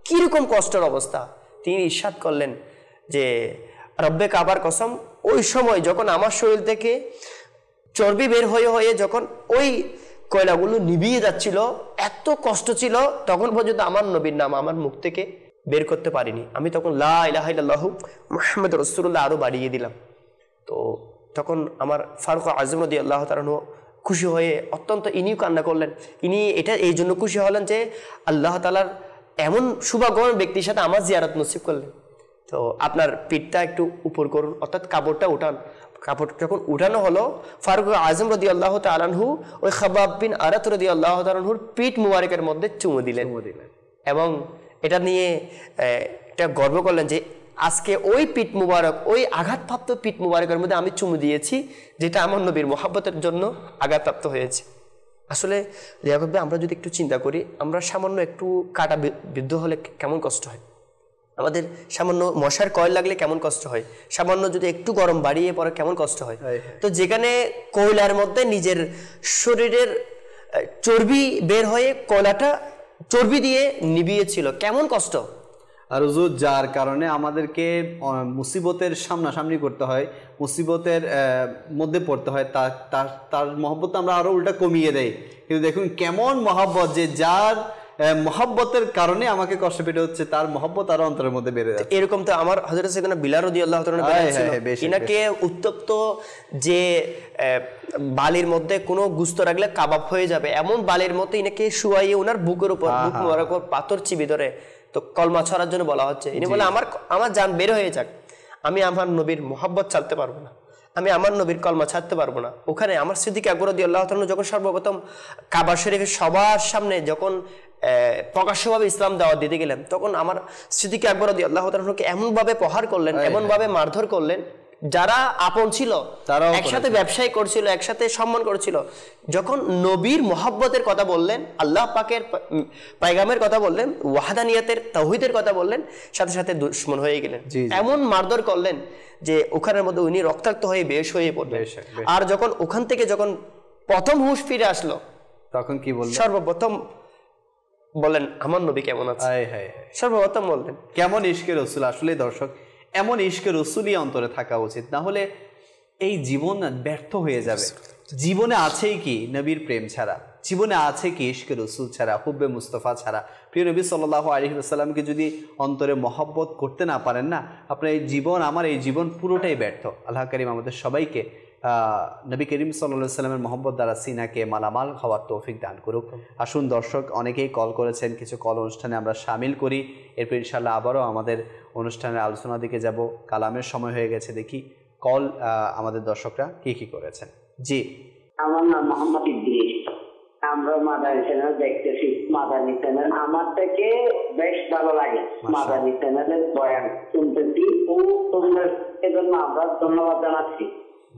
কিরকম কষ্টের অবস্থা। তিনি ইরশাদ করলেন যে রব্বে কাবার কসম, ওই সময় যখন আমার শরীর থেকে চর্বি বের হয়ে যখন ওই কয়লাগুলো নিভিয়ে যাচ্ছিল, এত কষ্ট ছিল, তখন পর্যন্ত আমার নবীর নাম আমার মুখ থেকে বের করতে পারিনি। আমি তখন লা ইলাহা ইল্লাল্লাহু মুহাম্মাদুর রাসূলুল্লাহ আরো বাড়িয়ে দিলাম। তো তখন আমার ফারুক আজম রাদিয়াল্লাহু তাআলা খুশি হয়ে অত্যন্ত ইনিও কান্না করলেন। ইনি এটা এই জন্য খুশি হলেন যে আল্লাহ তাআলার এমন সৌভাগ্যবান ব্যক্তির সাথে আমার জিয়ারত নসিব করলেন। তো আপনার পিঠটা একটু উপর করুন, অর্থাৎ কাপড়টা উঠান। কাপড় যখন উঠানো হলো, ফারুক আজম রাদিয়াল্লাহু তাআলা আনহু ওই খাবাব বিন আরাত রাদিয়াল্লাহু তাআলা আনহুর পিঠ মুবারকের মধ্যে চুমু দিলেন এবং এটা নিয়ে এটা গর্ব করলেন যে আজকে ওই পিঠ মুবারক, ওই আঘাতপ্রাপ্ত পিঠ মুবারকের মধ্যে আমি চুমু দিয়েছি, যেটা আমার নবীর মহব্বতের জন্য আঘাতপ্রাপ্ত হয়েছে। আসলে লিয়াকত ভাই, আমরা যদি একটু চিন্তা করি, আমরা সামান্য একটু কাটা বিদ্ধ হলে কেমন কষ্ট হয়, আমাদের সামান্য মশার কয়েল লাগলে কেমন কষ্ট হয়, সামান্য যদি একটু গরম বাড়িয়ে পড়ে কেমন কষ্ট হয়। তো যেখানে কয়লার মধ্যে নিজের শরীরের চর্বি বের হয়ে কয়লাটা চর্বি দিয়ে নিভিয়েছিল, কেমন কষ্ট। আর হুজুর, যার কারণে আমাদেরকে মুসিবতের সামনাসামনি করতে হয়, মুসিবতের মধ্যে পড়তে হয়, তার মহব্বত আমরা আরো উল্টা কমিয়ে দেয়। কিন্তু দেখুন কেমন মহব্বত, যে যার মহব্বতের কারণে আমাকে কষ্ট পেতে হচ্ছে, তার মহব্বত আরো অন্তরের মধ্যে বেড়ে যাচ্ছে। এরকম তো আমার হযরত সাইয়েদনা বিলাল রাদিয়াল্লাহু তাআলা ইনাকে উত্তপ্ত যে বালির মধ্যে কোনো গুস্ত রাখলে কাবাব হয়ে যাবে, এমন বালির মধ্যে ইনাকে শুয়াইয়ে ওনার বুকের উপর পাথর চিবি ধরে তো কলমা ছড়ার জন্য বলা হচ্ছে। ইনি বলে আমার জান বের হয়ে যাক, আমি আমার নবীর মোহাব্বত ছাড়তে পারবো না, আমি আমার নবীর কলমা ছাড়তে পারবো না। ওখানে আমার সিদ্দিক আকবর রাদিয়াল্লাহু তাআলা যখন সর্বপ্রথম কাবা শরীফের সবার সামনে যখন প্রকাশ্যভাবে ইসলাম দাওয়াত দিতে গেলেন, তখন আমার সিদ্দিক আকবর রাদিয়াল্লাহু তাআলাকে এমনভাবে প্রহার করলেন, এমনভাবে মারধর করলেন, যারা আপন ছিল একসাথে ব্যবসায় করছিল, একসাথে সম্মান করছিল, যখন নবীর মোহাব্বতের কথা বললেন, আল্লাহ পাকের পায়গামের কথা বললেন, ওয়াহদানিয়াতের তাওহীদের কথা বললেন, সাথে সাথে দুশমন হয়ে গেলেন। এমন মারধর করলেন যে ওখানের মধ্যে উনি রক্তাক্ত হয়ে বেশ হয়ে পড়লেন। আর যখন ওখান থেকে যখন প্রথম হুঁশ ফিরে আসলো, তখন কি বললেন? সর্বপ্রথম বলেন আমার নবী কেমন আছে, সর্বপ্রথম বললেন কেমন ইশকে রাসূল। আসলে দর্শক, এমন ইশকে রাসূলই অন্তরে থাকা উচিত, না হলে এই জীবন ব্যর্থ হয়ে যাবে। জীবনে আছেই কি নবীর প্রেম ছাড়া, জীবনে আছে কি ইশকে রাসূল ছাড়া, হুব্বে মুস্তাফা ছাড়া। প্রিয় নবী সাল্লাল্লাহু আলাইহি ওয়াসাল্লামকে যদি অন্তরে মহব্বত করতে না পারেন না, আপনার এই জীবন, আমার এই জীবন পুরোটাই ব্যর্থ। আল্লাহ করিম আমাদের সবাইকে নবী করিম সাল্লাল্লাহু আলাইহি ওয়াসাল্লামের মহব্বত দ্বারা সিনাকে মালামাল হওয়ার তৌফিক দান করুক। আসুন দর্শক, অনেকেই কল করেছেন, কিছু কল অনুষ্ঠানে আমরা শামিল করি, এরপর ইনশাআল্লাহ আবারও আমাদের অনুষ্ঠানের আলোচনার দিকে যাব। কালামের সময় হয়ে গেছে, দেখি কল আমাদের দর্শকরা কি করেছেন। জি, আমার নাম মোহাম্মদ ইদ্রিস। আমরা মাদানী চ্যানেল দেখতেছি, মাদানী চ্যানেল আমার থেকে বেশ ভালো লাগে। মাদানী চ্যানেলের বয়ান শুনতেছি ও তোমাদের জন্য আমরা ধন্যবাদ জানাচ্ছি।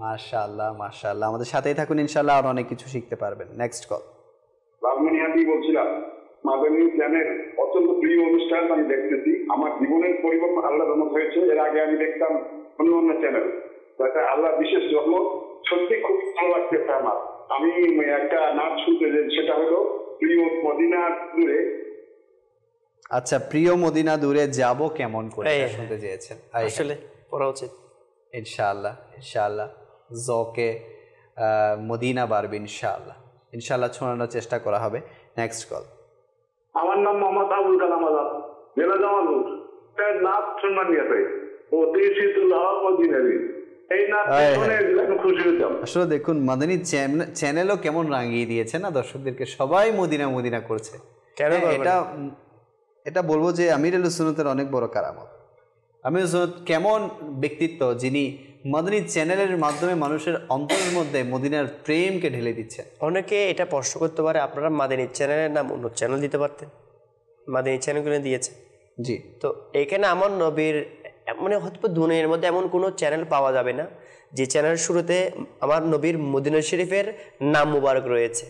মাশাআল্লাহ মাশাআল্লাহ, আমাদের সাথেই থাকুন, ইনশাআল্লাহ আর অনেক কিছু শিখতে পারবেন। Next call. লালমনিহাটি বলছিলাম, মাদানী চ্যানেল অত্যন্ত প্রিয় অনুষ্ঠান আমি দেখতেছি। আমার জীবনের পরিবর্তন আল্লাহর রহমত হয়েছে। এর আগে আমি দেখতাম অন্য চ্যানেল, এটা আল্লাহ বিশেষ রহমত। সত্যি খুব ভালো লাগতেছে আমার। আমি একটা নাচ শুনতে যে, সেটা হলো প্রিয় মদিনা দূরে। আচ্ছা, প্রিয় মদিনা দূরে যাব কেমন করে শুনতে চেয়েছেন, আসলে পড়া উচিত। ইনশাআল্লাহ ইনশাআল্লাহ জকে মদিনা বাড়বে ইনশাআল্লাহ, ইনশাআল্লাহ শোনানোর চেষ্টা করা হবে। Next call. আমার নাম মোহাম্মদ আবুল কালাম আজাদ, জেলা জামালপুর। নাচ শুনবার নিয়ে ও তিরশিতুল্লাহ মদিনাবি, এই নাচ শুনে আমি খুশি হতাম। আসলে দেখুন, মাদানী চ্যানেলও কেমন রাঙিয়ে দিয়েছে না দর্শকদেরকে, সবাই মদিনা মদিনা করছে। এটা বলবো যে আমির আহলে সুন্নাতের অনেক বড় কারামত। আমির সুন্নাত কেমন ব্যক্তিত্ব, যিনি মাদানী চ্যানেলের মাধ্যমে মানুষের অন্তরের মধ্যে মদিনার প্রেমকে ঢেলে দিচ্ছে। অনেকে এটা প্রশ্ন করতে পারে, আপনারা মাদানী চ্যানেলের নাম অন্য চ্যানেল দিতে পারতেন, মাদানী চ্যানেলগুলো দিয়েছে। জি, তো এখানে আমার নবীর মানে হয়তো দুনিয়ার মধ্যে এমন কোনো চ্যানেল পাওয়া যাবে না যে চ্যানেলের শুরুতে আমার নবীর মদিনা শরীফের নাম মুবারক রয়েছে।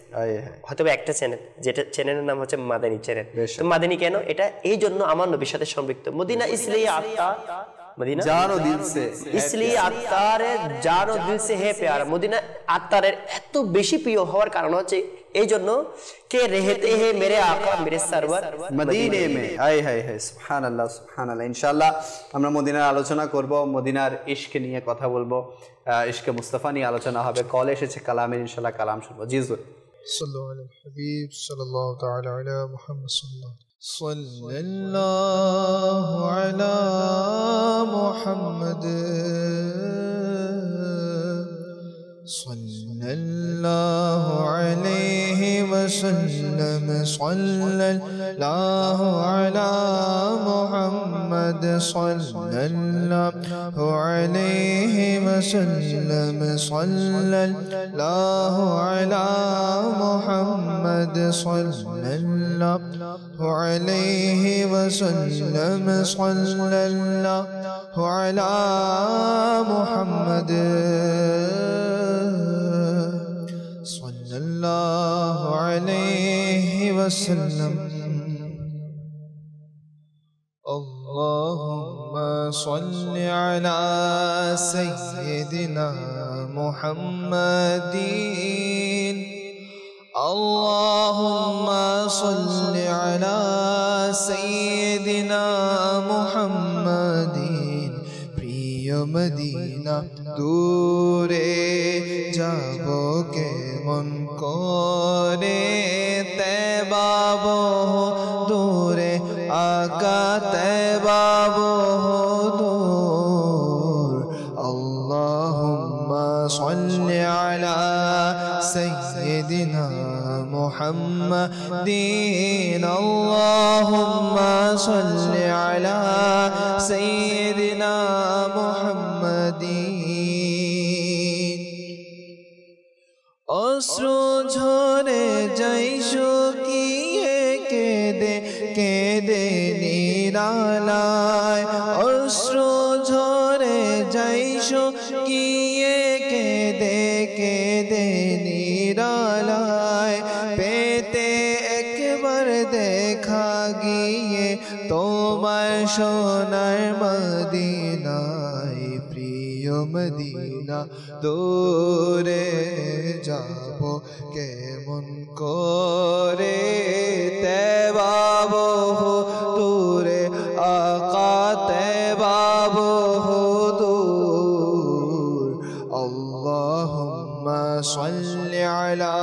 হয়তো একটা চ্যানেল, যেটা চ্যানেলের নাম হচ্ছে মাদানী চ্যানেল। তো মাদানী কেন? এটা এই জন্য আমার নবীর সাথে সম্পৃক্ত। মদিনা ইসলিয়ে আত্মা, মদিনা জানো দিল সে, ইসলিয়ে আত্মার জানো দিল সে হে প্যার। মদিনা আত্মার এত বেশি প্রিয় হওয়ার কারণ হচ্ছে এই জন্য কে রেহতে হে মেরে আকা মেরে সারওয়ার মদিনে মে। হায় হায় হায়, সুবহানাল্লাহ সুবহানাল্লাহ। ইনশাআল্লাহ আমরা মদিনার আলোচনা করব, মদিনার ইশক নিয়ে কথা বলবো, ইশকে মুস্তাফা নিয়ে আলোচনা হবে। কল এসেছে কালামের, ইনশাআল্লাহ কালাম শুনবো। জি হুজুর। صلوا على الحبيب صلى الله تعالى على محمد صلى الله على محمد صلى الله عليه وسلم صلى الله على محمد صلى الله عليه وسلم صلى الله على محمد صلى الله عليه وسلم صلى الله على محمد صلى الله عليه وسلم اللهم صل على سيدنا محمد اللهم صل على سيدنا محمد প্রিয় মদিনা দূরে যাব কেমন করে তেবাব দূরে আকা তেবাব দূর আল্লাহুম্মা সাল্লি আলা সাইয়্যিদিনা মুহাম্মাদিন আল্লাহুম্মা সাল্লি আলা সাইয়্যিদিনা মুহাম্মাদিন অশ্রু ঝরে যাই শুকিয়ে কেঁদে কেঁদে নিরালায় অশ্রু ঝরে যাই শুকিয়ে কেঁদে কেঁদে নিরালায় পেতে একবার দেখা গিয়ে তোমার সোনার মদিনায় প্রিয় মদিনা দূরে যাব কেমন করে তেবাব দূরে আকা তেবাব দূর আল্লাহুম্মা সাল্লি আলা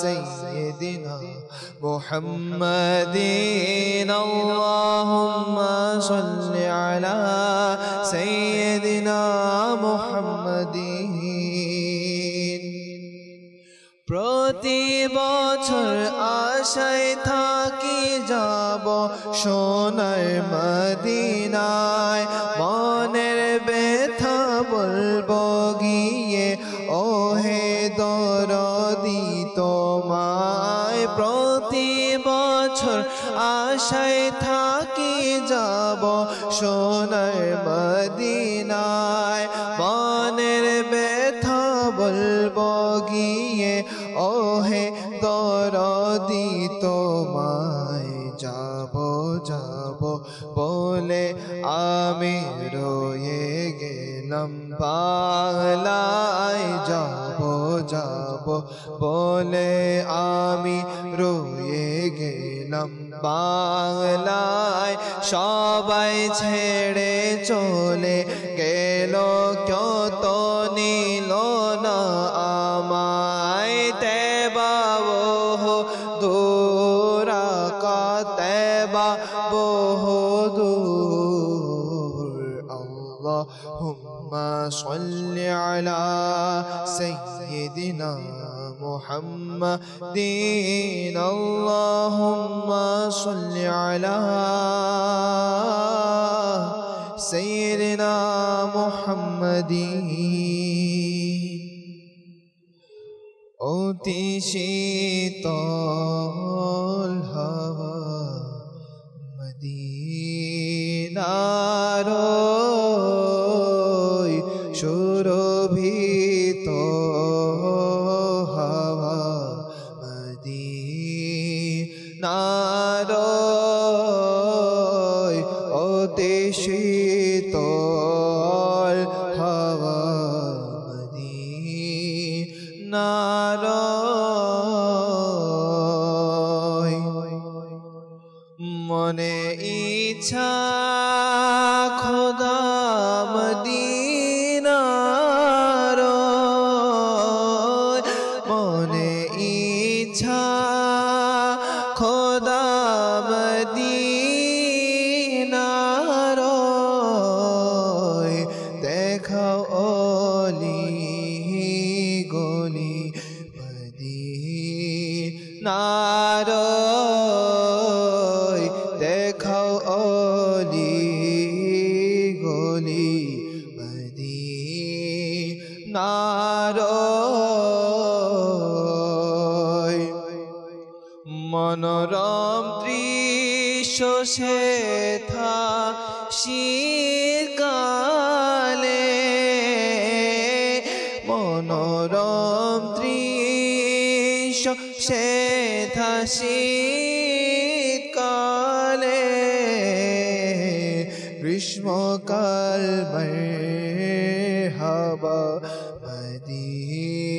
সাইয়্যিদিনা মুহাম্মাদিন আল্লাহুম্মা সাল্লি আলা সাইয়্যিদিনা মুহাম্মাদিন প্রতি বছর আশায় থাকি যাব সোনার মদিনায় মনের ব্যথা বলবো গিয়ে ওহে দরদি তোমায় প্রতি বছর আশায় থাকি যাব সোনার মদিনায় মনের ব্যথা বলবো গিয়ে ওহে দরদি তোমায় যাব যাব বলে আমি রয়ে গেলাম পাগলায় যাব যাব বলে আমি রয়ে গেলাম বাংলায় সবাই ছেড়ে চলে গেল কত নিল না আমায় তেবাব দূর আকা তেবাব দূর আল্লাহুম্মা সাল্লি আলা সাইয়্যিদিনা মুহাম্মাদিন আল্লাহুম্মা সাল্লি আলা সাইয়্যিদিনা মুহাম্মাদিন অতি শীতল হাওয়া মদিনার সুরভিত হাওয়া মদিনার অতি শীতল হাওয়া মদিনার মনে ইচ্ছা খোদা মদিনার মনে গলি গলি মদিনার মনোরম দৃশ্য সেথা শীতকালে মনোরম দৃশ্য সেথা শীতকালে গ্রীষ্মকাল মারহাবা মদিনার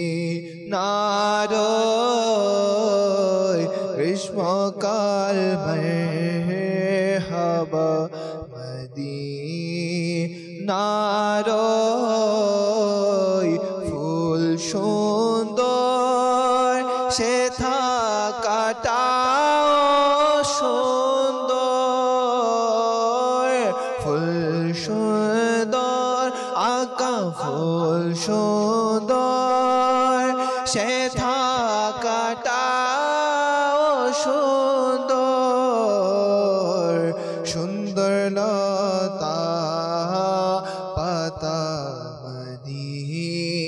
গ্রীষ্মকাল মারহাবা মদিনার ফুল সুন্দর সেথা কাটাও সুন্দর ফুল সুন্দর আকা ফুল সুন্দর সেথা কাটাও সুন্দর সুন্দর লতা পাতা মদিনার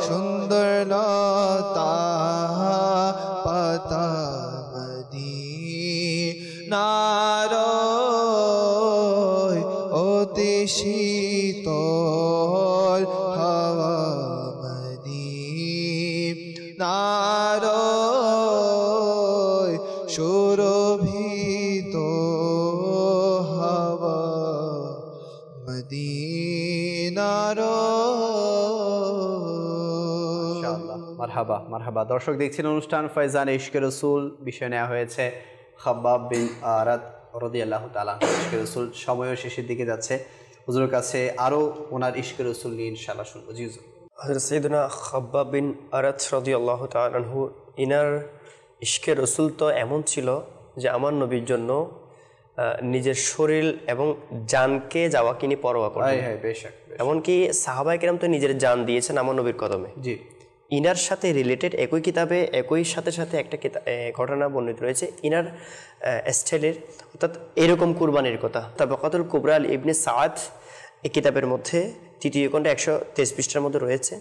সুন্দর লতা পাতা মদিনার অতি শীতল হাওয়া মদিনার সুরভিত হাওয়া মদিনার। মারহাবা মারহাবা। দর্শক দেখছেন অনুষ্ঠান ফয়জান ইশকে রসুল, বিষয় নেওয়া হয়েছে খাব্বাব বিন আরাদ রাদিয়াল্লাহু তাআলা ইশকে রসুল। সময়ও শেষের দিকে যাচ্ছে, হুজুরের কাছে আরো ওনার ইশকে রসুল নিয়ে ইনশাআল্লাহ শুনবো। জি হুজুর। হযরত সাইয়েদনা খাব্বাব বিন আরাদ রাদিয়াল্লাহু তাআলা আনহু, ইনার ইশকে রসুল তো এমন ছিল যে আমার নবীর জন্য নিজের শরীর এবং জানকে যাওয়া কিনি পরোয়া করতেন। এমনকি সাহাবায়ে কেরাম তো নিজের জান দিয়েছেন আমার নবীর কদমে। জি, ইনার সাথে রিলেটেড একই কিতাবে একই সাথে সাথে একটা ঘটনা বর্ণিত রয়েছে ইনার স্টাইলের, অর্থাৎ এরকম কুরবানির কথা। তাবাকাতুল কুবরা আল ইবনে সাআদ এই কিতাবের মধ্যে তৃতীয় খণ্ডে 123 পৃষ্ঠার মধ্যে রয়েছে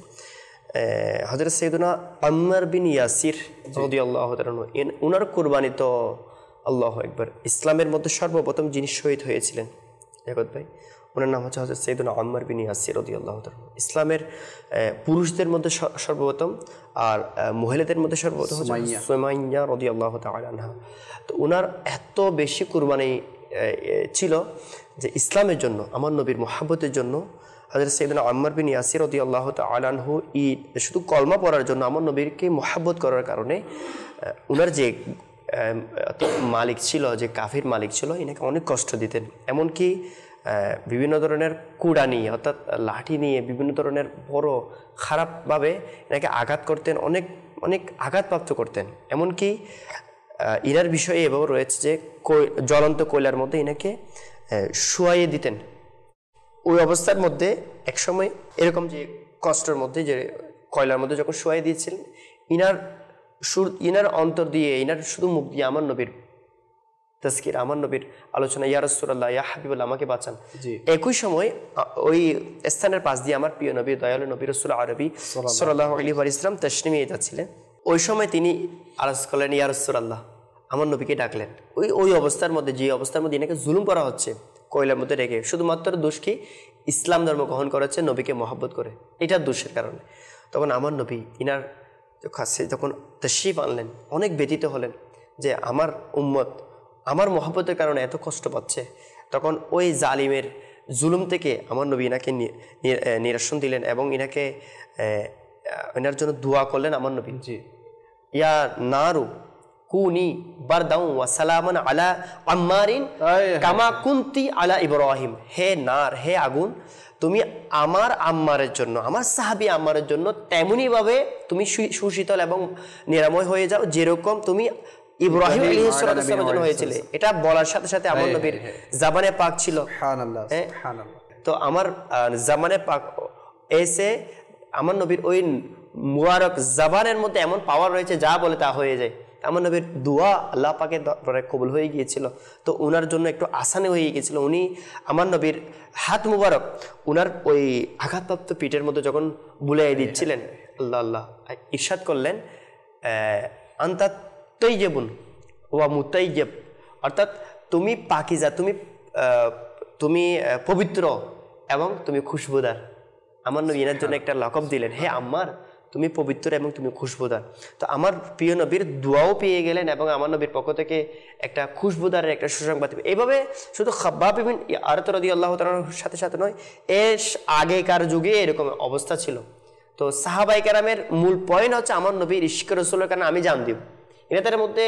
হযরত সাইয়েদনা আম্মার বিন ইয়াসির রাদিয়াল্লাহু তাআলা উনার কুরবানি তো আল্লাহু আকবার, ইসলামের মধ্যে সর্বপ্রথম যিনি শহীদ হয়েছিলেন জগৎ ভাই, ওনার নাম হচ্ছে হযরত সাইয়েদনা আম্মার বিন ইয়াসির রাদিয়াল্লাহু তাআলা। ইসলামের পুরুষদের মধ্যে সর্বপ্রথম আর মহিলাদের মধ্যে সর্বপ্রথম সুমাইয়া রাদিয়াল্লাহু তাআলা আনহা। তো ওনার এত বেশি কুরবানি ছিল যে ইসলামের জন্য, আমার নবীর মুহাব্বতের জন্য হযরত সাইয়েদনা আম্মার বিন ইয়াসির রাদিয়াল্লাহু তাআলা আনহু শুধু কলমা পড়ার জন্য আমার নবীকে মুহাব্বত করার কারণে ওনার যে মালিক ছিল, যে কাফির মালিক ছিল, এনাকে অনেক কষ্ট দিতেন। এমনকি বিভিন্ন ধরনের কুড়া নিয়ে, অর্থাৎ লাঠি নিয়ে বিভিন্ন ধরনের বড় খারাপভাবে এনাকে আঘাত করতেন, অনেক অনেক আঘাতপ্রাপ্ত করতেন। এমনকি ইনার বিষয়ে এভাবে রয়েছে যে জ্বলন্ত কয়লার মধ্যে ইনাকে শুয়াইয়ে দিতেন। ওই অবস্থার মধ্যে একসময় এরকম যে কষ্টের মধ্যে, যে কয়লার মধ্যে যখন শুয়াইয়ে দিয়েছিলেন, ইনার অন্তর দিয়ে, ইনার শুধু মুখ দিয়ে আমার নবীর তাজকির, আমার নবীর আলোচনা, ইয়া রাসূলুল্লাহ, ইয়া হাবিবাল্লাহ, আমাকে বাঁচান। একই সময় ওই স্থানের পাশ দিয়ে আমার প্রিয় নবী, দয়ালু নবী রাসূল আরবি সাল্লাল্লাহু আলাইহি ওয়াসাল্লাম তাশরিমে যাচ্ছিলেন। ওই সময় তিনি আরজ করলেন, ইয়া রাসূলুল্লাহ, আমার নবীকে ডাকলেন। ওই অবস্থার মধ্যে, যে অবস্থার মধ্যে এনাকে জুলুম করা হচ্ছে কয়লার মধ্যে রেখে, শুধুমাত্র দোষ কি ইসলাম ধর্ম গ্রহণ করেছে নবীকে মহব্বত করে, এটা দোষের কারণে। তখন আমার নবী ইনার কাছে যখন তাশরিফ আনলেন, অনেক ব্যথিত হলেন যে আমার উম্মত আমার মহব্বতের কারণে এত কষ্ট পাচ্ছে। তখন ওই জালিমের জুলুম থেকে আমার নবী ইনাকে নিরসন দিলেন এবং ইনাকে এনার জন্য দোয়া করলেন আমার নবী। জি, ইয়া নারু কুনি বারদাউ ওয়া সালামান আলা আম্মারিন কামা কুনতি আলা ইব্রাহিম। হে নার, হে আগুন, তুমি আমার আম্মারের জন্য, আমার সাহাবী আম্মারের জন্য তেমনি ভাবে তুমি সুশীতল এবং নিরাময় হয়ে যাও, যেরকম তুমি ইব্রাহিম আলাইহিস সালামের জন্য হয়েছিল। এটা বলার সাথে সাথে আমার নবীর জাবানে পাক ছিল, সুবহানাল্লাহ সুবহানাল্লাহ। তো আমার জাবানে পাক এসে আমার নবীর ওই মুবারক জাবানের মধ্যে এমন পাওয়ার রয়েছে, যা বলে তা হয়ে যায়। আমার নবীর দোয়া আল্লাহ পাকের দরবারে কবুল হয়ে গিয়েছিল। তো ওনার জন্য একটু আসানি হয়ে গিয়েছিল। উনি আমার নবীর হাত মুবারক ওনার ওই আঘাতপ্রাপ্ত পিঠের মধ্যে যখন বুলাই দিচ্ছিলেন, আল্লাহ আল্লাহ ইরশাদ করলেন, আনতা তৈয়বুন ওয়া মুতাইয়্যিব, অর্থাৎ তুমি পাকিজা, তুমি পবিত্র এবং তুমি খুশবুদার। আমার নবী এনার জন্য একটা লকব দিলেন, হে আম্মার তুমি পবিত্র এবং তুমি খুশবুদার। তো আমার প্রিয় নবীর দোয়াও পেয়ে গেলেন এবং আমার নবীর পক্ষ থেকে একটা খুশবুদারের একটা সুসংবাদ। এইভাবে শুধু খাব্বাব বিন আরত রাদিয়াল্লাহু তাআলার সাথে সাথে নয়, এর আগেকার যুগে এরকম অবস্থা ছিল। তো সাহাবায়ে কেরামের মূল পয়েন্ট হচ্ছে আমার নবীর ইশকে রাসূলের কারণে আমি জান দিব। এনাদের মধ্যে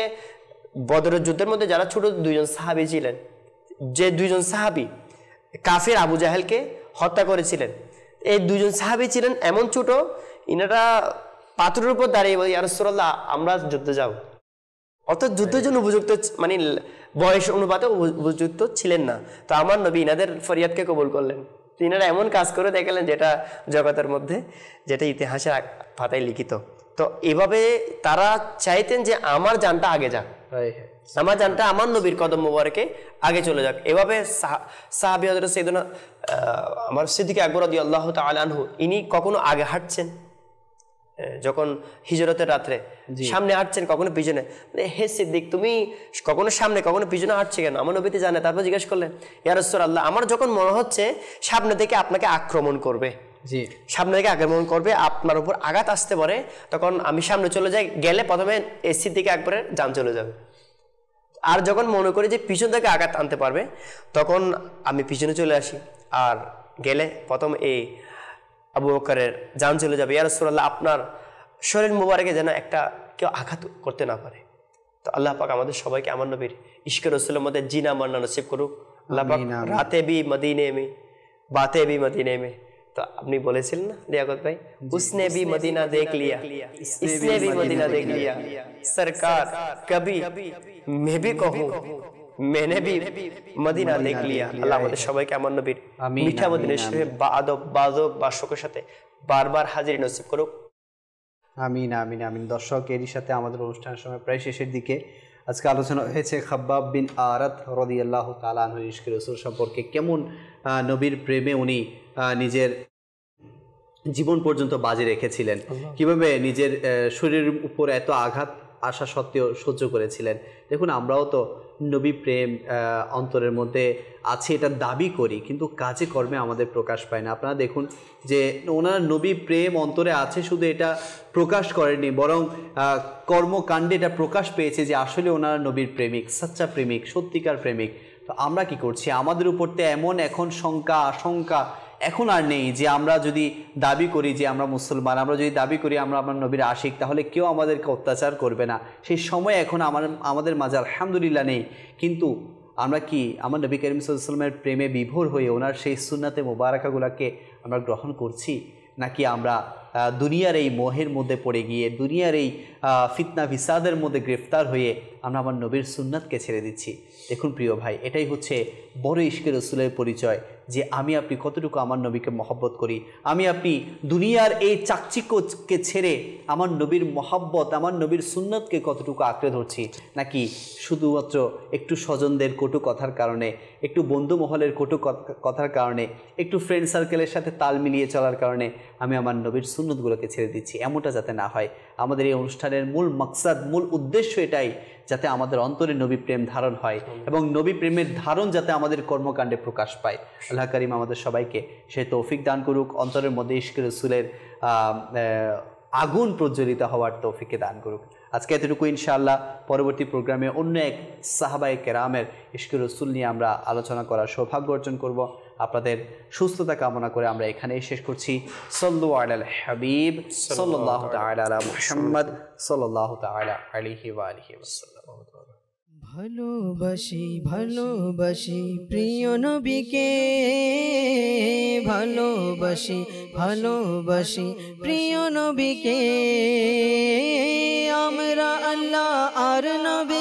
বদরের যুদ্ধের মধ্যে যারা ছোট দুইজন সাহাবী ছিলেন, যে দুইজন সাহাবী কাফির আবু জাহেলকে হত্যা করেছিলেন, এই দুইজন সাহাবী ছিলেন এমন ছোট, ইনারা পাথরের উপর দাঁড়িয়ে বলে, ইয়া রাসূলুল্লাহ আমরা যুদ্ধে যাব। অর্থাৎ যুদ্ধের জন্য উপযুক্ত, মানে বয়স অনুপাতে উপযুক্ত ছিলেন না। তো আমার নবী ইনাদের ফরিয়াদকে কবুল করলেন। ইনারা এমন কাজ করে দেখালেন যেটা জগতের মধ্যে, যেটা ইতিহাসের পাতায় লিখিত। তো এভাবে তারা চাইতেন যে আমার জানটা আগে যাক, আমার জানটা আমার নবীর কদম মোবারকে আগে চলে যাক। এভাবে সাহাবী হযরত সাইয়েদনা আমার সিদ্দিক আকবর রাদিয়াল্লাহু তাআলা আনহু, ইনি কখনো আগে হাঁটছেন, যখন হিজরতের রাত্রে সামনে হাঁটছেন, কখনো পিছনে। হে সিদ্দিক, তুমি কখনো সামনে কখনো পিছনে হাঁটছে কেন? আমার নবী তো জানে। তারপর জিজ্ঞেস করলেন, ইয়া রাসূলুল্লাহ আমার যখন মনে হচ্ছে সামনে থেকে আপনাকে আক্রমণ করবে, সামনে থেকে আক্রমণ করবে, আপনার উপর আঘাত আসতে পারে, তখন আমি সামনে চলে যাই, গেলে প্রথমে সিদ্দিক আকবরের জান চলে যাবে। আর যখন মনে করি যে পিছন থেকে আঘাত আনতে পারবে, তখন আমি পিছনে চলে আসি, আর গেলে প্রথম এই আবু বকরের জান চলে যাবে। ইয়া রাসূলুল্লাহ আপনার শরীর মুবারকে যেন একটা কেউ আঘাত করতে না পারে। তো আল্লাহ পাক আমাদের সবাইকে আমার নবীর ইশকে রাসূলের মধ্যে জিনা মান্না নসিব করুক। আল্লাহ পাক রাতে ভি মদিনে মে বাতে ভি মদিনে মে। তো আপনি বলেছিলেন না লিয়াকত ভাই, उसने भी मदीना देख लिया, इसने भी मदीना देख लिया, सरकार कभी मैं भी कहूँ मैंने भी মদিনা দেখ লিয়া। আল্লাহ আমাদের সবাইকে আমার নবীর মিঠা মদিনা শরীফে বাদব বাজব বাসকের সাথে বারবার হাজির নসিব করুক। আমিন আমিন আমিন। দর্শক, এরই সাথে আমাদের অনুষ্ঠানের সময় প্রায় শেষের দিকে। আজকে আলোচনা হয়েছে খাব্বাব বিন আরাত রাদিয়াল্লাহু তাআলা আনহু ইশকে রাসূল সম্পর্কে, কেমন নবীর প্রেমে উনি নিজের জীবন পর্যন্ত বাজি রেখেছিলেন, কিভাবে নিজের শরীরের উপর এত আঘাত আসা সত্ত্বেও সহ্য করেছিলেন। দেখুন, আমরাও তো নবী প্রেম অন্তরের মধ্যে আছে এটা দাবি করি, কিন্তু কাজে কর্মে আমাদের প্রকাশ পায় না। আপনারা দেখুন যে ওনার নবী প্রেম অন্তরে আছে, শুধু এটা প্রকাশ করেনি, বরং কর্মকাণ্ডে এটা প্রকাশ পেয়েছে যে আসলে ওনার নবীর প্রেমিক, সাচ্চা প্রেমিক, সত্যিকার প্রেমিক। তো আমরা কি করছি? আমাদের উপর তো এমন এখন শঙ্কা আশঙ্কা এখন আর নেই যে আমরা যদি দাবি করি যে আমরা মুসলমান, আমরা যদি দাবি করি আমরা আমার নবীর আশিক, তাহলে কেউ আমাদেরকে অত্যাচার করবে না। সেই সময় এখন আমাদের মাঝে আলহামদুলিল্লাহ নেই। কিন্তু আমরা কি আমার নবী করিম সাল্লাল্লাহু আলাইহি ওয়াসাল্লামের প্রেমে বিভোর হয়ে ওনার সেই সুন্নাতে মোবারকাগুলোকে আমরা গ্রহণ করছি, নাকি আমরা দুনিয়ার এই মোহের মধ্যে পড়ে গিয়ে, দুনিয়ার এই ফিতনা ফিসাদের মধ্যে গ্রেফতার হয়ে আমরা আমার নবীর সুন্নাতকে ছেড়ে দিচ্ছি? দেখুন প্রিয় ভাই, এটাই হচ্ছে বড় ইশকে রাসূলের পরিচয়, যে আমি আপনি কতটুকু আমার নবীকে মহব্বত করি। আমি আপনি দুনিয়ার এই চাকচিক্যকে ছেড়ে আমার নবীর মহব্বত, আমার নবীর সুন্নতকে কতটুকু আঁকড়ে ধরছি, নাকি শুধুমাত্র একটু স্বজনদের কটু কথার কারণে, একটু বন্ধু মহলের কটু কথার কারণে, একটু ফ্রেন্ড সার্কেলের সাথে তাল মিলিয়ে চলার কারণে আমি আমার নবীর সুন্নতগুলোকে ছেড়ে দিচ্ছি? এমনটা যাতে না হয়। আমাদের এই অনুষ্ঠানের মূল মাকসাদ, মূল উদ্দেশ্য এটাই, যাতে আমাদের অন্তরে নবী প্রেম ধারণ হয় এবং নবী প্রেমের ধারণ যাতে আমাদের কর্মকাণ্ডে প্রকাশ পায়। আল্লাহ করিম আমাদের সবাইকে সে তৌফিক দান করুক, অন্তরের মধ্যে ইশকে রাসূলের আগুন প্রজ্বলিত হওয়ার তৌফিকে দান করুক। আজকে এতটুকু। ইনশাআল্লাহ পরবর্তী প্রোগ্রামে অন্য এক সাহাবায়ে কেরামের ইশকে রাসূল নিয়ে আমরা আলোচনা করার সৌভাগ্য অর্জন করব। আপনাদের সুস্থতা কামনা করে আমরা এখানেই শেষ করছি। সাল্লু আলাল হাবিব সাল্লাল্লাহু তাআলা আলা মুহাম্মদ সাল্লাল্লাহু তাআলা আলাইহি ওয়া আলিহি ওয়াসাল্লাম। ভালোবাসি ভালোবাসি প্রিয় নবীকে, ভালোবাসি ভালোবাসি প্রিয় নবীকে। আমরা আল্লাহ আর নবী